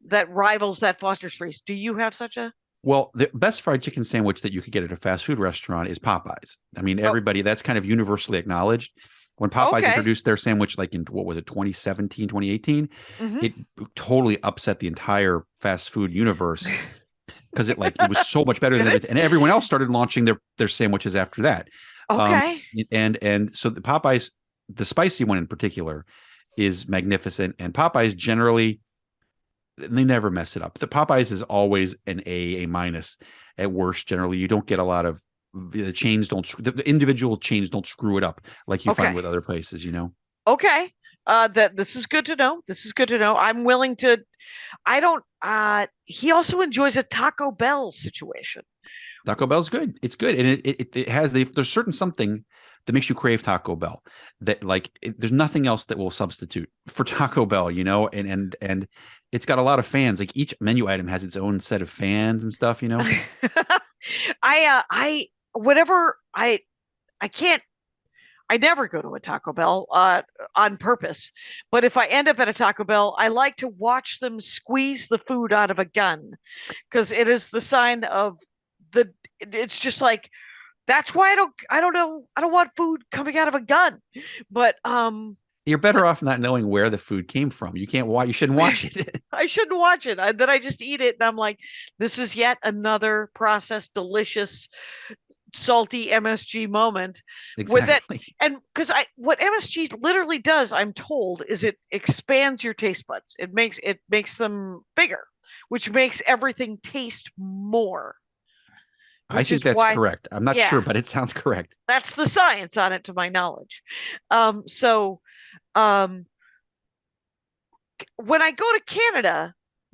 that rivals that Foster's Freeze. Do you have such a? Well, the best fried chicken sandwich that you could get at a fast food restaurant is Popeyes. I mean, everybody, that's kind of universally acknowledged. When Popeyes Okay. introduced their sandwich, like in, what was it, 2017, 2018, Mhm. it totally upset the entire fast food universe because it was so much better than Good. everything. And everyone else started launching their sandwiches after that. Okay. And so the Popeyes, the spicy one in particular, is magnificent. And Popeyes generally, they never mess it up. The Popeyes is always an A minus at worst. Generally, you don't get a lot of the chains the individual chains don't screw it up like you Okay. find with other places. Okay. That this is good to know. This is good to know. I'm willing to. I don't. He also enjoys a Taco Bell situation. Taco Bell's good. It's good, and it has there's certain something that makes you crave Taco Bell. That there's nothing else that will substitute for Taco Bell, and it's got a lot of fans. Like each menu item has its own set of fans and stuff, I whenever I never go to a Taco Bell on purpose. But if I end up at a Taco Bell, I like to watch them squeeze the food out of a gun because it is the sign of it's just like that's why I don't know, I don't want food coming out of a gun. But You're better off not knowing where the food came from. You can't watch. You shouldn't watch it. I shouldn't watch it. Then I just eat it and I'm like, this is yet another processed, delicious, salty MSG moment. Exactly. And because what MSG literally does, I'm told, is it expands your taste buds. It makes them bigger, which makes everything taste more. I think that's correct. I'm not sure, but it sounds correct. That's the science on it, to my knowledge. So when I go to Canada,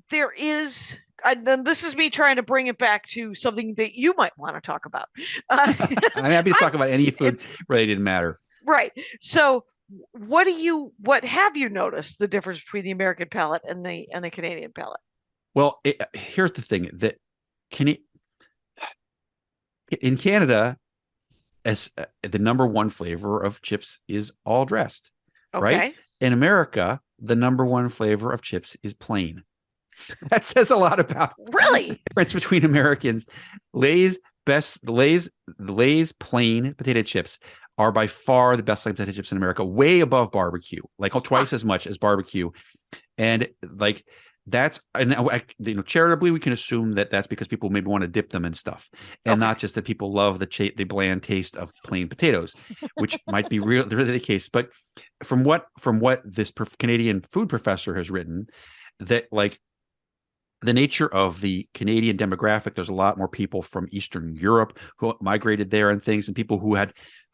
there is, and then this is me trying to bring it back to something that you might want to talk about. I'm happy to talk about any food related matter. Right. So what have you noticed the difference between the American palate and the Canadian palate? Well, here's the thing that in Canada, as the number one flavor of chips is all dressed, right? In America, the number one flavor of chips is plain. That says a lot about really the difference between Americans. Lay's plain potato chips are by far the best potato chips in America, way above barbecue, like twice as much as barbecue. And like that's, and charitably, we can assume that that's because people maybe want to dip them in stuff, and not just that people love the bland taste of plain potatoes, which might be really the case. But from what this Canadian food professor has written, that like the nature of the Canadian demographic, there's a lot more people from Eastern Europe who migrated there and things, and people who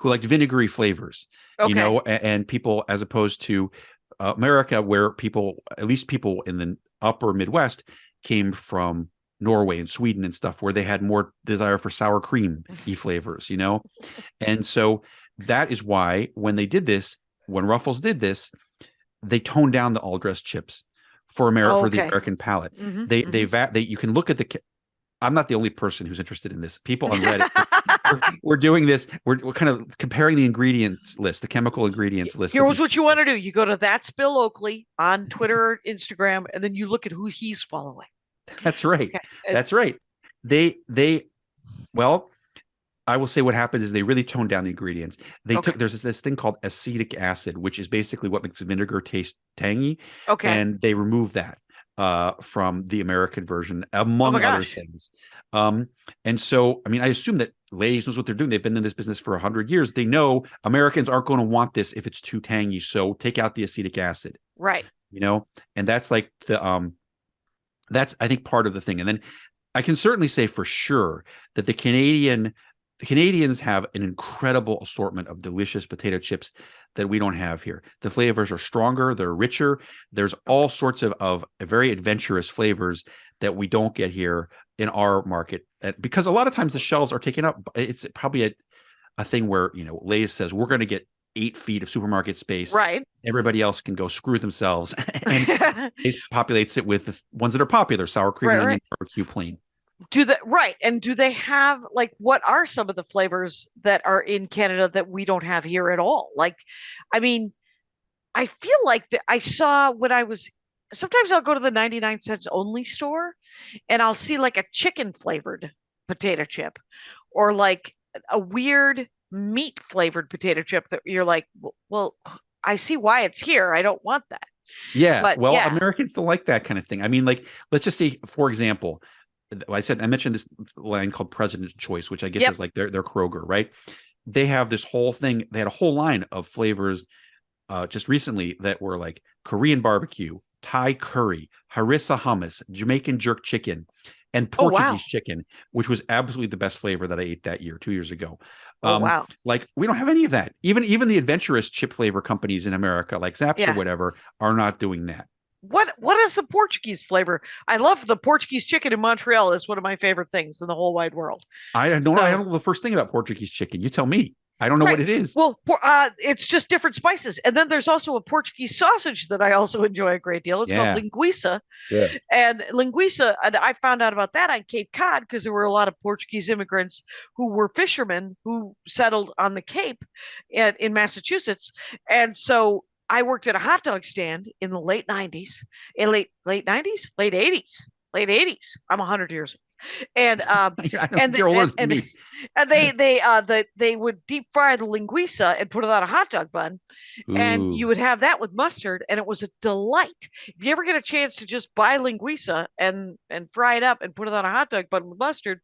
liked vinegary flavors, and people, as opposed to America, where at least people in the upper Midwest came from Norway and Sweden and stuff, where they had more desire for sour cream-y flavors, And so that is why when Ruffles did this, they toned down the all-dressed chips for for the American palate. You can look at I'm not the only person who's interested in this. People on Reddit, we're doing this. We're kind of comparing the ingredients list, the chemical ingredients list. Here's what you want to do. You go to That's Bill Oakley on Twitter or Instagram, and then you look at who he's following. That's right. Okay. That's right. Well, I will say what happened is they really toned down the ingredients. There's this thing called acetic acid, which is basically what makes vinegar taste tangy. Okay. And they removed that from the American version, among other things. And so, I mean, I assume that Lay's knows what they're doing. They've been in this business for 100 years. They know Americans aren't going to want this if it's too tangy. So take out the acetic acid. Right. And that's like that's, I think, part of the thing. And then I can certainly say for sure that the Canadians have an incredible assortment of delicious potato chips that we don't have here. The flavors are stronger, they're richer. There's all sorts of very adventurous flavors that we don't get here in our market, because a lot of times the shelves are taken up. It's probably a thing where, Lay's says we're going to get 8 feet of supermarket space. Right. Everybody else can go screw themselves, and it populates it with the ones that are popular: sour cream, and onion, barbecue, plain. And do they have, like, what are some of the flavors that are in Canada that we don't have here at all? Like, I mean, I feel like I saw sometimes I'll go to the 99 cents only store and I'll see like a chicken flavored potato chip, or like a weird meat flavored potato chip that you're like, well, I see why it's here. I don't want that. Yeah. Americans don't like that kind of thing. I mean, like, let's just say, for example, I mentioned this line called President's Choice, which I guess is like their Kroger, right? They have this whole thing. They had a whole line of flavors just recently that were like Korean barbecue, Thai curry, harissa hummus, Jamaican jerk chicken, and Portuguese chicken, which was absolutely the best flavor that I ate that year, 2 years ago. Like, we don't have any of that. Even the adventurous chip flavor companies in America, like Zapp's or whatever, are not doing that. What is the Portuguese flavor? I love the Portuguese chicken in Montreal. Is one of my favorite things in the whole wide world. I don't know the first thing about Portuguese chicken. You tell me. I don't know what Right. it is. Well, it's just different spices. And then there's also a Portuguese sausage that I also enjoy a great deal. It's called Yeah. linguiça. Yeah. And linguiça, and I found out about that on Cape Cod because there were a lot of Portuguese immigrants who were fishermen who settled on the Cape in Massachusetts. And so I worked at a hot dog stand in the late 90s, in late 90s, late 80s. I'm 100 years old. And and You're older than and me. and they would deep fry the linguiça and put it on a hot dog bun, and you Ooh. would have that with mustard, and it was a delight. If you ever get a chance to just buy linguiça and fry it up and put it on a hot dog bun with mustard,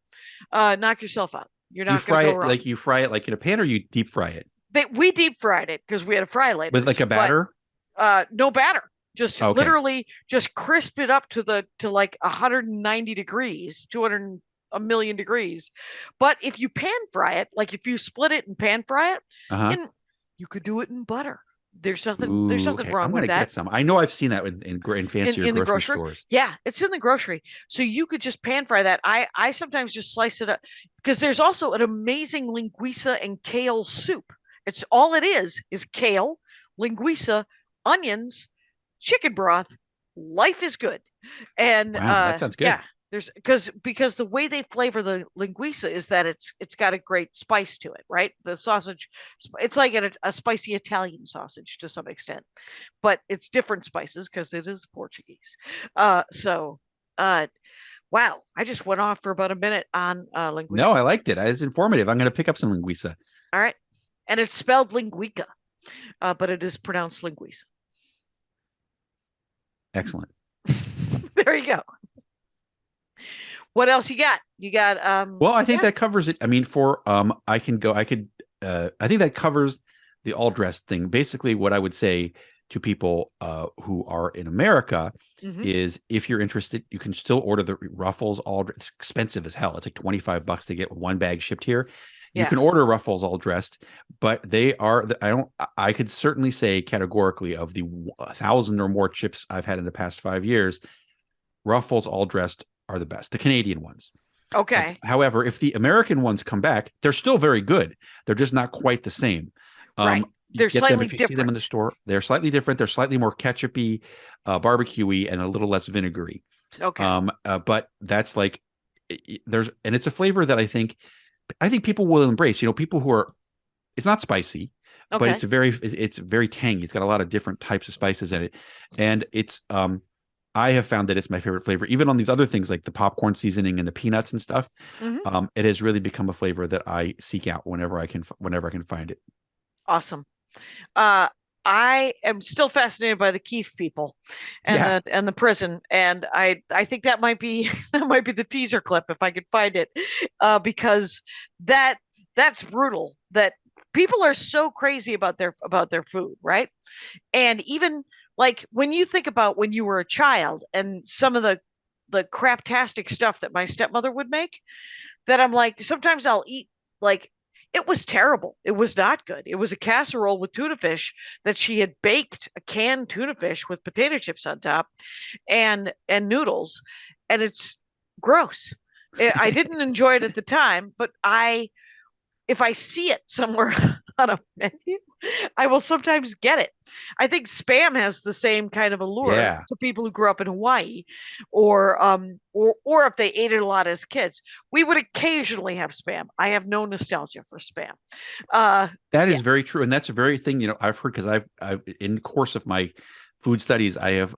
knock yourself out. You're You not going fry to go it wrong. like you fry it like in a pan, or you deep fry it We deep fried it because we had a fry later with like a batter? no batter. Just Okay. literally just crisp it up to like 190 degrees, 200 a million degrees. But if you pan fry it, like if you split it and pan fry it, Uh-huh. and you could do it in butter. There's nothing Ooh, okay. wrong I'm with gonna that. get some. I know I've seen that in fancier In the grocery grocery. stores. Yeah, it's in the grocery. So you could just pan fry that. I sometimes just slice it up because there's also an amazing linguiça and kale soup. It's all it is kale, linguiça, onions, chicken broth. Life is good. And Wow, that sounds good. yeah, there's because the way they flavor the linguiça is that it's got a great spice to it, right? The sausage, it's like a spicy Italian sausage to some extent, but it's different spices because it is Portuguese. So wow, I just went off for about a minute on linguiça. No, I liked it. It's informative. I'm gonna pick up some linguiça. All right, and it's spelled linguica, but it is pronounced linguiça. Excellent. There you go. What else you got? You got Well, I think that covers it. I mean, for I think that covers the all dressed thing. Basically, what I would say to people who are in America is, if you're interested, you can still order the Ruffles all. It's expensive as hell. It's like $25 to get one bag shipped here. You can order Ruffles all dressed, but they are. I could certainly say categorically, of the 1,000 or more chips I've had in the past 5 years, Ruffles all dressed are the best. The Canadian ones. Okay. However, if the American ones come back, they're still very good. They're just not quite the same. Right. They're slightly if you different. see them in the store. They're slightly different. They're slightly more ketchupy, barbecuey, and a little less vinegary. Okay. But that's like it's a flavor that I think people will embrace. People who are, it's not spicy, but it's very tangy. It's got a lot of different types of spices in it, and it's I have found that it's my favorite flavor, even on these other things like the popcorn seasoning and the peanuts and stuff. It has really become a flavor that I seek out whenever I can find it. Awesome. I am still fascinated by the Keefe people and the prison, and I think that might be the teaser clip if I could find it, because that's brutal. That people are so crazy about their food, right? And even like when you think about when you were a child and some of the craptastic stuff that my stepmother would make, that I'm like, sometimes I'll eat like, it was terrible. It was not good. It was a casserole with tuna fish that she had baked, a canned tuna fish with potato chips on top and noodles. And it's gross. I didn't enjoy it at the time, but if I see it somewhere on a menu, I will sometimes get it. I think Spam has the same kind of allure to people who grew up in Hawaii, or if they ate it a lot as kids. We would occasionally have Spam. I have no nostalgia for Spam. That is very true, and that's a very thing I've heard, because I've in the course of my food studies, I have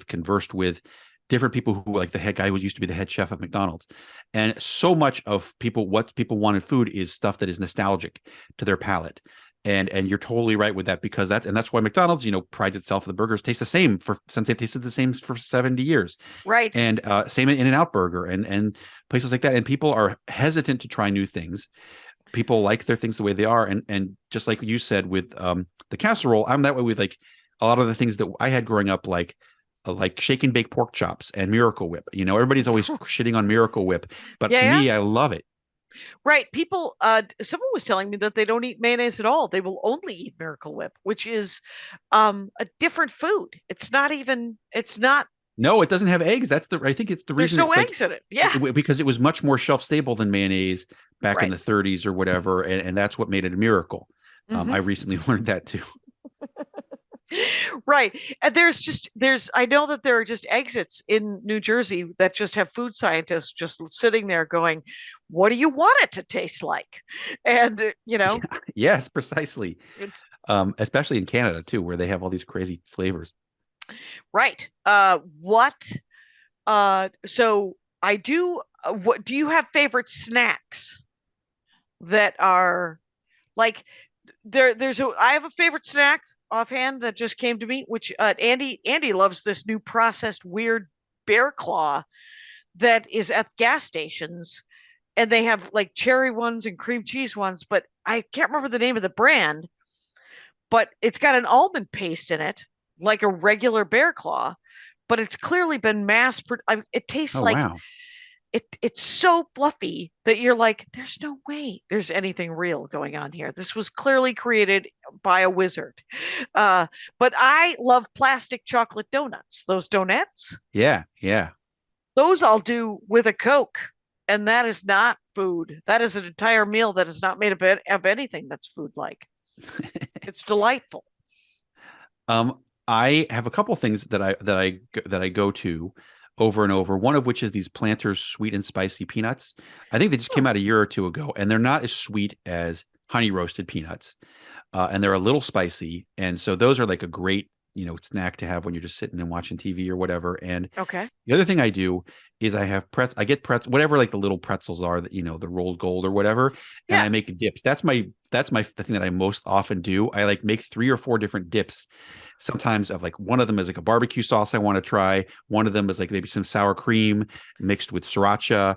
conversed with different people who, like the head guy who used to be the head chef of McDonald's. And so much of what people want in food is stuff that is nostalgic to their palate. And you're totally right with that, because that's why McDonald's, prides itself. The burgers taste the same since they've tasted the same for 70 years. Right. And same In-N-Out Burger and places like that. And people are hesitant to try new things. People like their things the way they are. And just like you said with the casserole, I'm that way with like a lot of the things that I had growing up, like shake and bake pork chops and Miracle Whip. Everybody's always shitting on Miracle Whip, but to me, I love it. Right. People, someone was telling me that they don't eat mayonnaise at all. They will only eat Miracle Whip, which is a different food. It's not. No, it doesn't have eggs. I think it's the reason. There's no eggs in it. Yeah. Because it was much more shelf stable than mayonnaise back in Right. the 30s or whatever, and that's what made it a miracle. Mhm. I recently learned that too. Right. And I know that there are just exits in New Jersey that just have food scientists just sitting there going, what do you want it to taste like? And, Yes, precisely. it's Especially in Canada too, where they have all these crazy flavors. right. So what do you have favorite snacks that are like I have a favorite snack offhand that just came to me, which Andy loves this new processed weird bear claw that is at gas stations, and they have like cherry ones and cream cheese ones, but I can't remember the name of the brand, but it's got an almond paste in it, like a regular bear claw, but it's clearly been it tastes Oh like wow. it's so fluffy that you're like, there's no way there's anything real going on here. This was clearly created by a wizard. Uh, but I love plastic chocolate donuts. Those donuts, Yeah, yeah. those I'll do with a Coke. And that is not food. That is an entire meal that is not made of anything that's food like. It's delightful. I have a couple things that I go to over and over. One of which is these Planters sweet and spicy peanuts. I think they just came out a year or two ago, and they're not as sweet as honey roasted peanuts, and they're a little spicy. And so those are like a great snack to have when you're just sitting and watching TV or whatever. And Okay. the other thing I do is I get whatever like the little pretzels are that the rolled gold or whatever, and Yeah. I make dips. That's the thing that I most often do. I like make 3 or 4 different dips. Sometimes of like one of them is like a barbecue sauce I want to try. One of them is like maybe some sour cream mixed with sriracha,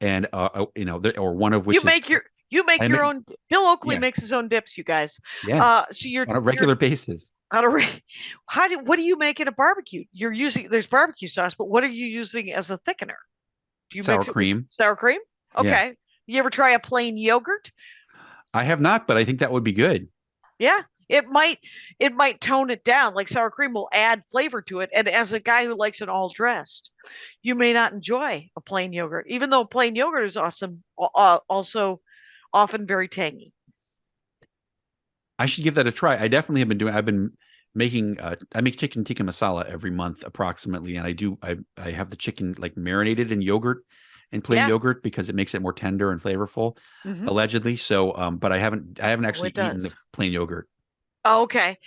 and or one of which you make I your make, own. Bill Oakley yeah, makes his own dips, you guys. yeah, So you're on a regular basis. How to what do you make in a barbecue? There's barbecue sauce, but what are you using as a thickener? Do you Sour mix it with cream. sour cream? Yeah. Okay. You ever try a plain yogurt? I have not, but I think that would be good. Yeah. It might tone it down. Like sour cream will add flavor to it. And as a guy who likes it all dressed, you may not enjoy a plain yogurt, even though plain yogurt is awesome, also often very tangy. I should give that a try. I definitely have been doing. I've been making. I make chicken tikka masala every month approximately, and I have the chicken like marinated in yogurt and plain Yeah. yogurt because it makes it more tender and flavorful, Hmm. allegedly. So, but I haven't actually it eaten does. the plain yogurt. Oh, okay.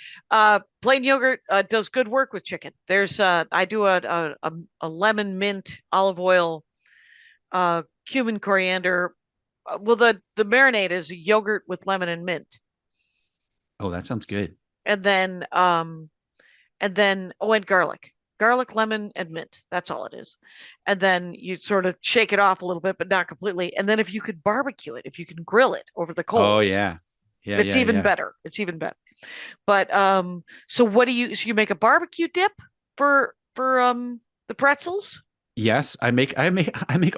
Plain yogurt does good work with chicken. I do a lemon mint olive oil cumin coriander. Well, the marinade is yogurt with lemon and mint, Oh, that sounds good. and and garlic, lemon, and mint. That's all it is. And then you sort of shake it off a little bit, but not completely. And then if you could barbecue it, if you can grill it over the Oh coals, yeah, yeah, it's yeah, even yeah. better. It's even better. But so you make a barbecue dip for the pretzels? Yes, I make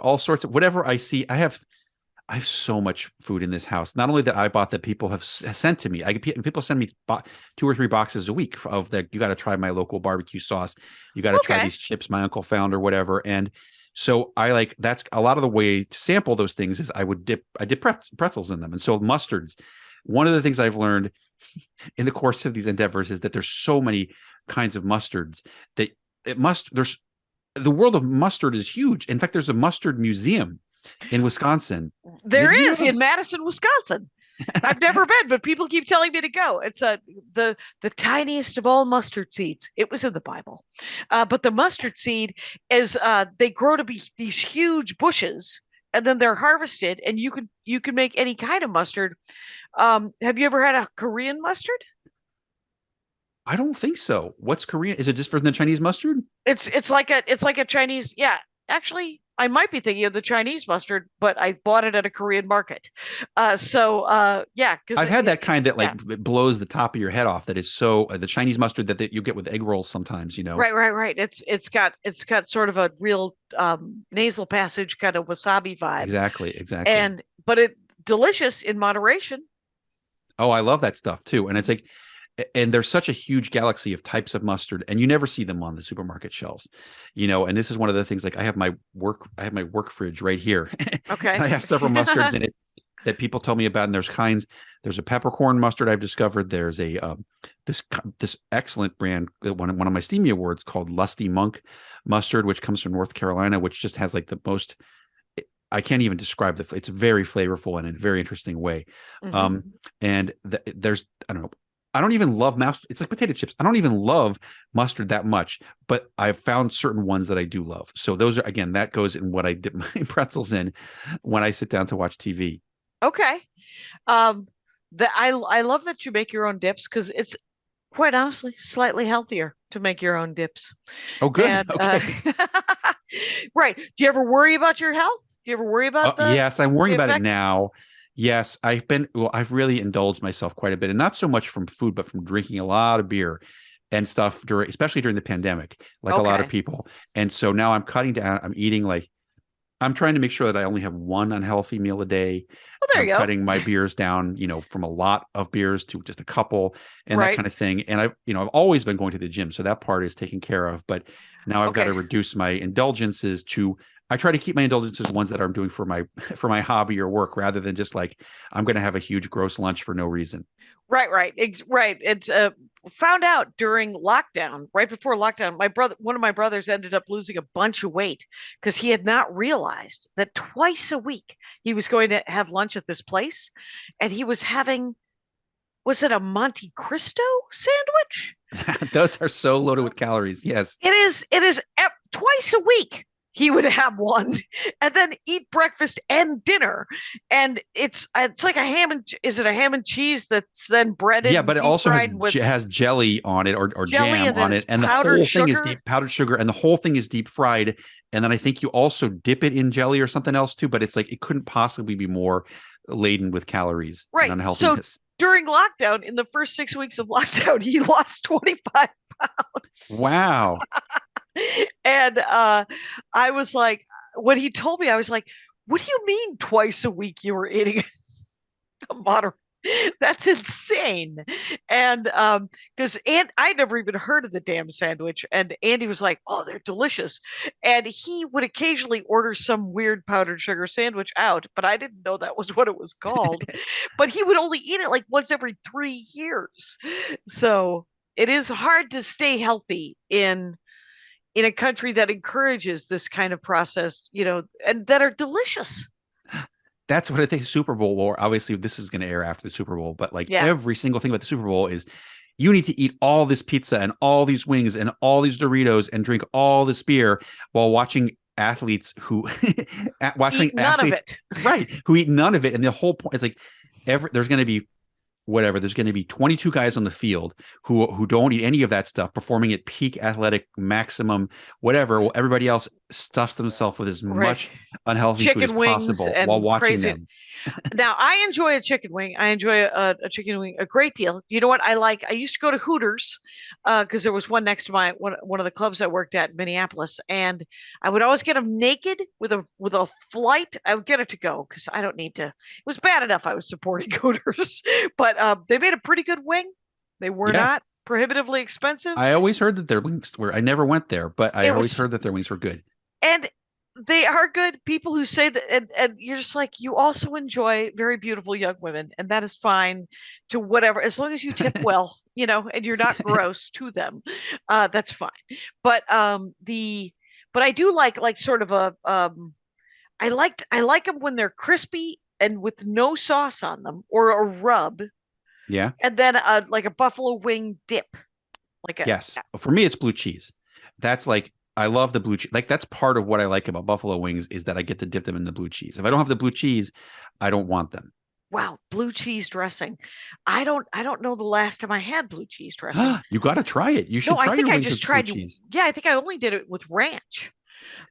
all sorts of whatever I see. I have so much food in this house. Not only that I bought, that people have sent to me. People send me 2 or 3 boxes a week of that. You got to try my local barbecue sauce. You got to try Okay. these chips my uncle found or whatever. And so that's a lot of the way to sample those things is I dip pretzels in them. And so mustards. One of the things I've learned in the course of these endeavors is that there's so many kinds of mustards that there's the world of mustard is huge. In fact, there's a mustard museum in Wisconsin. There Did you is know in this? Madison, Wisconsin. I've never been, but people keep telling me to go. It's the tiniest of all mustard seeds. It was in the Bible, but the mustard seed is they grow to be these huge bushes, and then they're harvested, and you can make any kind of mustard. Have you ever had a Korean mustard? I don't think so. What's Korean? Is it just from the Chinese mustard? It's like a Chinese. Yeah, actually, I might be thinking of the Chinese mustard, but I bought it at a Korean market. Yeah, because I've had that kind that yeah. that blows the top of your head off. That is so the Chinese mustard that you get with egg rolls sometimes. Right. It's got sort of a real nasal passage kind of wasabi vibe, Exactly. but it delicious in moderation. Oh, I love that stuff too. And it's like, and there's such a huge galaxy of types of mustard, and you never see them on the supermarket shelves, And this is one of the things. Like I have my work fridge right here. Okay. I have several mustards in it. that people tell me about, and there's a peppercorn mustard I've discovered. There's a this excellent brand that won one of my Steamy Awards called Lusty Monk mustard, which comes from North Carolina, which just has like the most, I can't even describe it's very flavorful and in a very interesting way. And there's, I don't know, I don't even love mustard. It's like potato chips. I don't even love mustard that much, but I've found certain ones that I do love. So those are, again, that goes in what I dip my pretzels in when I sit down to watch TV. Okay. I love that you make your own dips because it's quite honestly slightly healthier to make your own dips. Oh, good. And, Okay. Right. Do you ever worry about your health? Do you ever worry about yes, I'm worrying about it effect? now. Yes, I've really indulged myself quite a bit, and not so much from food, but from drinking a lot of beer and stuff especially during the pandemic, like a lot of people. And so now I'm cutting down. I'm eating I'm trying to make sure that I only have one unhealthy meal a day. Well, there you go. Cutting my beers down, from a lot of beers to just a couple and that kind of thing. And I've always been going to the gym, so that part is taken care of. But now I've got to reduce my indulgences I try to keep my indulgences ones that I'm doing for my hobby or work, rather than just like I'm going to have a huge gross lunch for no reason. Right. It's found out during lockdown, right before lockdown. One of my brothers ended up losing a bunch of weight because he had not realized that twice a week he was going to have lunch at this place, and he was having, was it a Monte Cristo sandwich? Those are so loaded with calories. Yes. It is twice a week. He would have one and then eat breakfast and dinner. And it's like is it a ham and cheese that's then breaded? Yeah, but it also with has jelly on it or jam on it. And the whole thing is powdered sugar, and the whole thing is deep fried. And then I think you also dip it in jelly or something else too. But it's like it couldn't possibly be more laden with calories and unhealthiness. So during lockdown, in the first 6 weeks of lockdown, he lost 25 pounds. Wow. And I was like, when he told me, I was like, what do you mean twice a week you were eating a moderate? That's insane. And because I never even heard of the damn sandwich. And Andy was like, oh, they're delicious. And he would occasionally order some weird powdered sugar sandwich out, but I didn't know that was what it was called. But he would only eat it like once every 3 years. So it is hard to stay healthy in a country that encourages this kind of processed, and that are delicious. That's what I think Super Bowl, or obviously this is going to air after the Super Bowl, but every single thing about the Super Bowl is you need to eat all this pizza and all these wings and all these Doritos and drink all this beer while watching athletes who eat none of it. Right, who eat none of it. And the whole point is like there's going to be there's going to be 22 guys on the field who don't eat any of that stuff, performing at peak athletic maximum, whatever. Well, everybody else stuffs themselves with as much unhealthy chicken food as possible while watching them. Now, I enjoy a chicken wing. I enjoy a chicken wing a great deal. You know what I like? I used to go to Hooters because there was one next to one of the clubs I worked at in Minneapolis, and I would always get them naked with a flight. I would get it to go because I don't need to. It was bad enough I was supporting Hooters, but they made a pretty good wing. They were not prohibitively expensive. I always heard that their wings were. I never went there, but I always heard that their wings were good. And they are good. People who say that, and you're just like, you also enjoy very beautiful young women, and that is fine to whatever, as long as you tip well, and you're not gross to them. That's fine. But but I do like sort of I like them when they're crispy and with no sauce on them or a rub. Yeah. And then like a buffalo wing dip. Yes. For me, it's blue cheese. That's like, I love the blue cheese. Like that's part of what I like about buffalo wings is that I get to dip them in the blue cheese. If I don't have the blue cheese, I don't want them. Wow, blue cheese dressing. I don't know the last time I had blue cheese dressing. You got to try it. You should try I think your I wings just with tried blue cheese. Yeah, I think I only did it with ranch.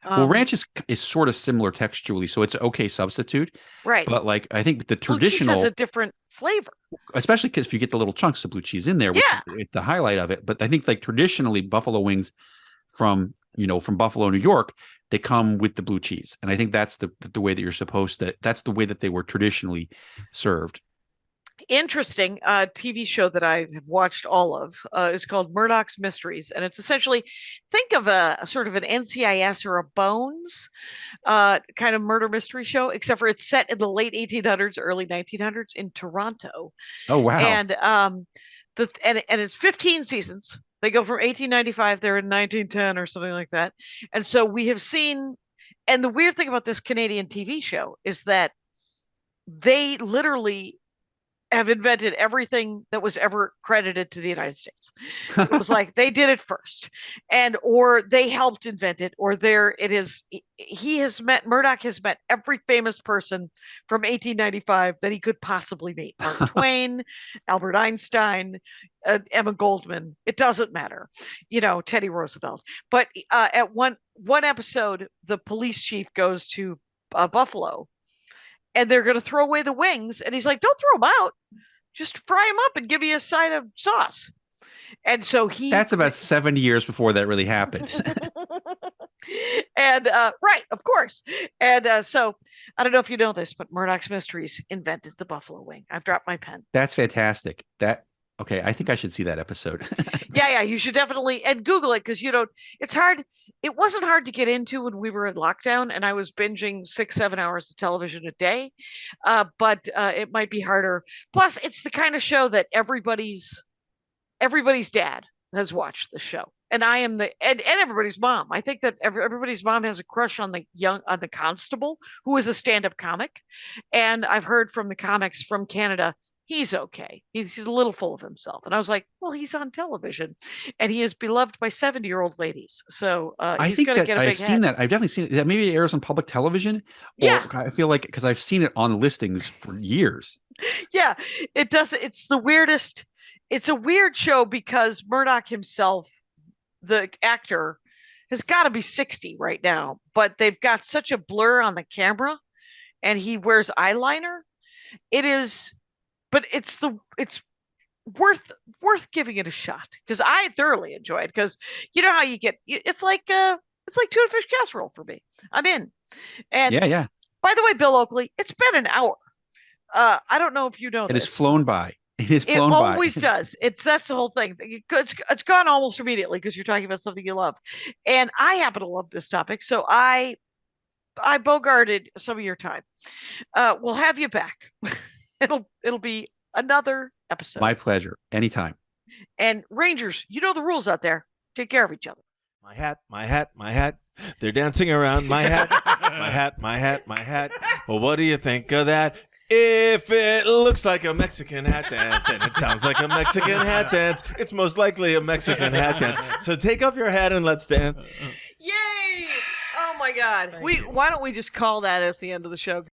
Well, ranch is sort of similar texturally, so it's an okay substitute. Right. But like I think the blue traditional cheese has a different flavor. Especially because if you get the little chunks of blue cheese in there, which is the highlight of it. But I think like traditionally buffalo wings from Buffalo, New York, they come with the blue cheese. And I think that's the way that you're supposed to, that's the way that they were traditionally served. interesting TV show that I've watched all of is called Murdoch's Mysteries, and it's essentially think of a sort of an NCIS or a Bones kind of murder mystery show, except for it's set in the late 1800s, early 1900s in Toronto, Oh wow. and and it's 15 seasons. They go from 1895 there in 1910 or something like that, and so we have seen. And the weird thing about this Canadian TV show is that they literally have invented everything that was ever credited to the United States. It was like they did it first, and or they helped invent it, or there it is. He has met Murdoch has met every famous person from 1895 that he could possibly meet: Mark Twain, Albert Einstein, Emma Goldman. It doesn't matter, Teddy Roosevelt. But at one episode, the police chief goes to Buffalo and they're going to throw away the wings. And he's like, don't throw them out. Just fry them up and give me a side of sauce. And so That's about 70 years before that really happened. And right, of course. And so I don't know if you know this, but Murdoch's Mysteries invented the buffalo wing. I've dropped my pen. That's fantastic. Okay, I think I should see that episode. Yeah, you should definitely and Google it because it's hard. It wasn't hard to get into when we were in lockdown and I was binging 6-7 hours of television a day. But it might be harder. Plus, it's the kind of show that everybody's dad has watched the show. And I am and everybody's mom. I think that everybody's mom has a crush on the constable who is a stand-up comic. And I've heard from the comics from Canada he's okay. He's a little full of himself. And I was like, well, he's on television and he is beloved by 70-year-old ladies. So I he's think going to that get a I've big seen head. that. I've definitely seen it. That maybe it airs on public television. Or Yeah. I feel like because I've seen it on listings for years. Yeah, it does. It's the weirdest. It's a weird show because Murdoch himself, the actor, has got to be 60 right now, but they've got such a blur on the camera and he wears eyeliner. It is, but it's worth giving it a shot because I thoroughly enjoyed because you know how you get it's like tuna fish casserole for me. I'm in. And Yeah. by the way, Bill Oakley, it's been an hour. I don't know if you know It this. has flown by. It always does. That's the whole thing. It's gone almost immediately because you're talking about something you love, and I happen to love this topic, so I bogarted some of your time. We'll have you back. It'll be another episode. My pleasure. Anytime. And Rangers, you know the rules out there. Take care of each other. My hat, my hat, my hat. They're dancing around my hat. My hat, my hat, my hat. Well, what do you think of that? If it looks like a Mexican hat dance and it sounds like a Mexican hat dance, it's most likely a Mexican hat dance. So take off your hat and let's dance. Yay! Oh my God. Why don't we just call that as the end of the show?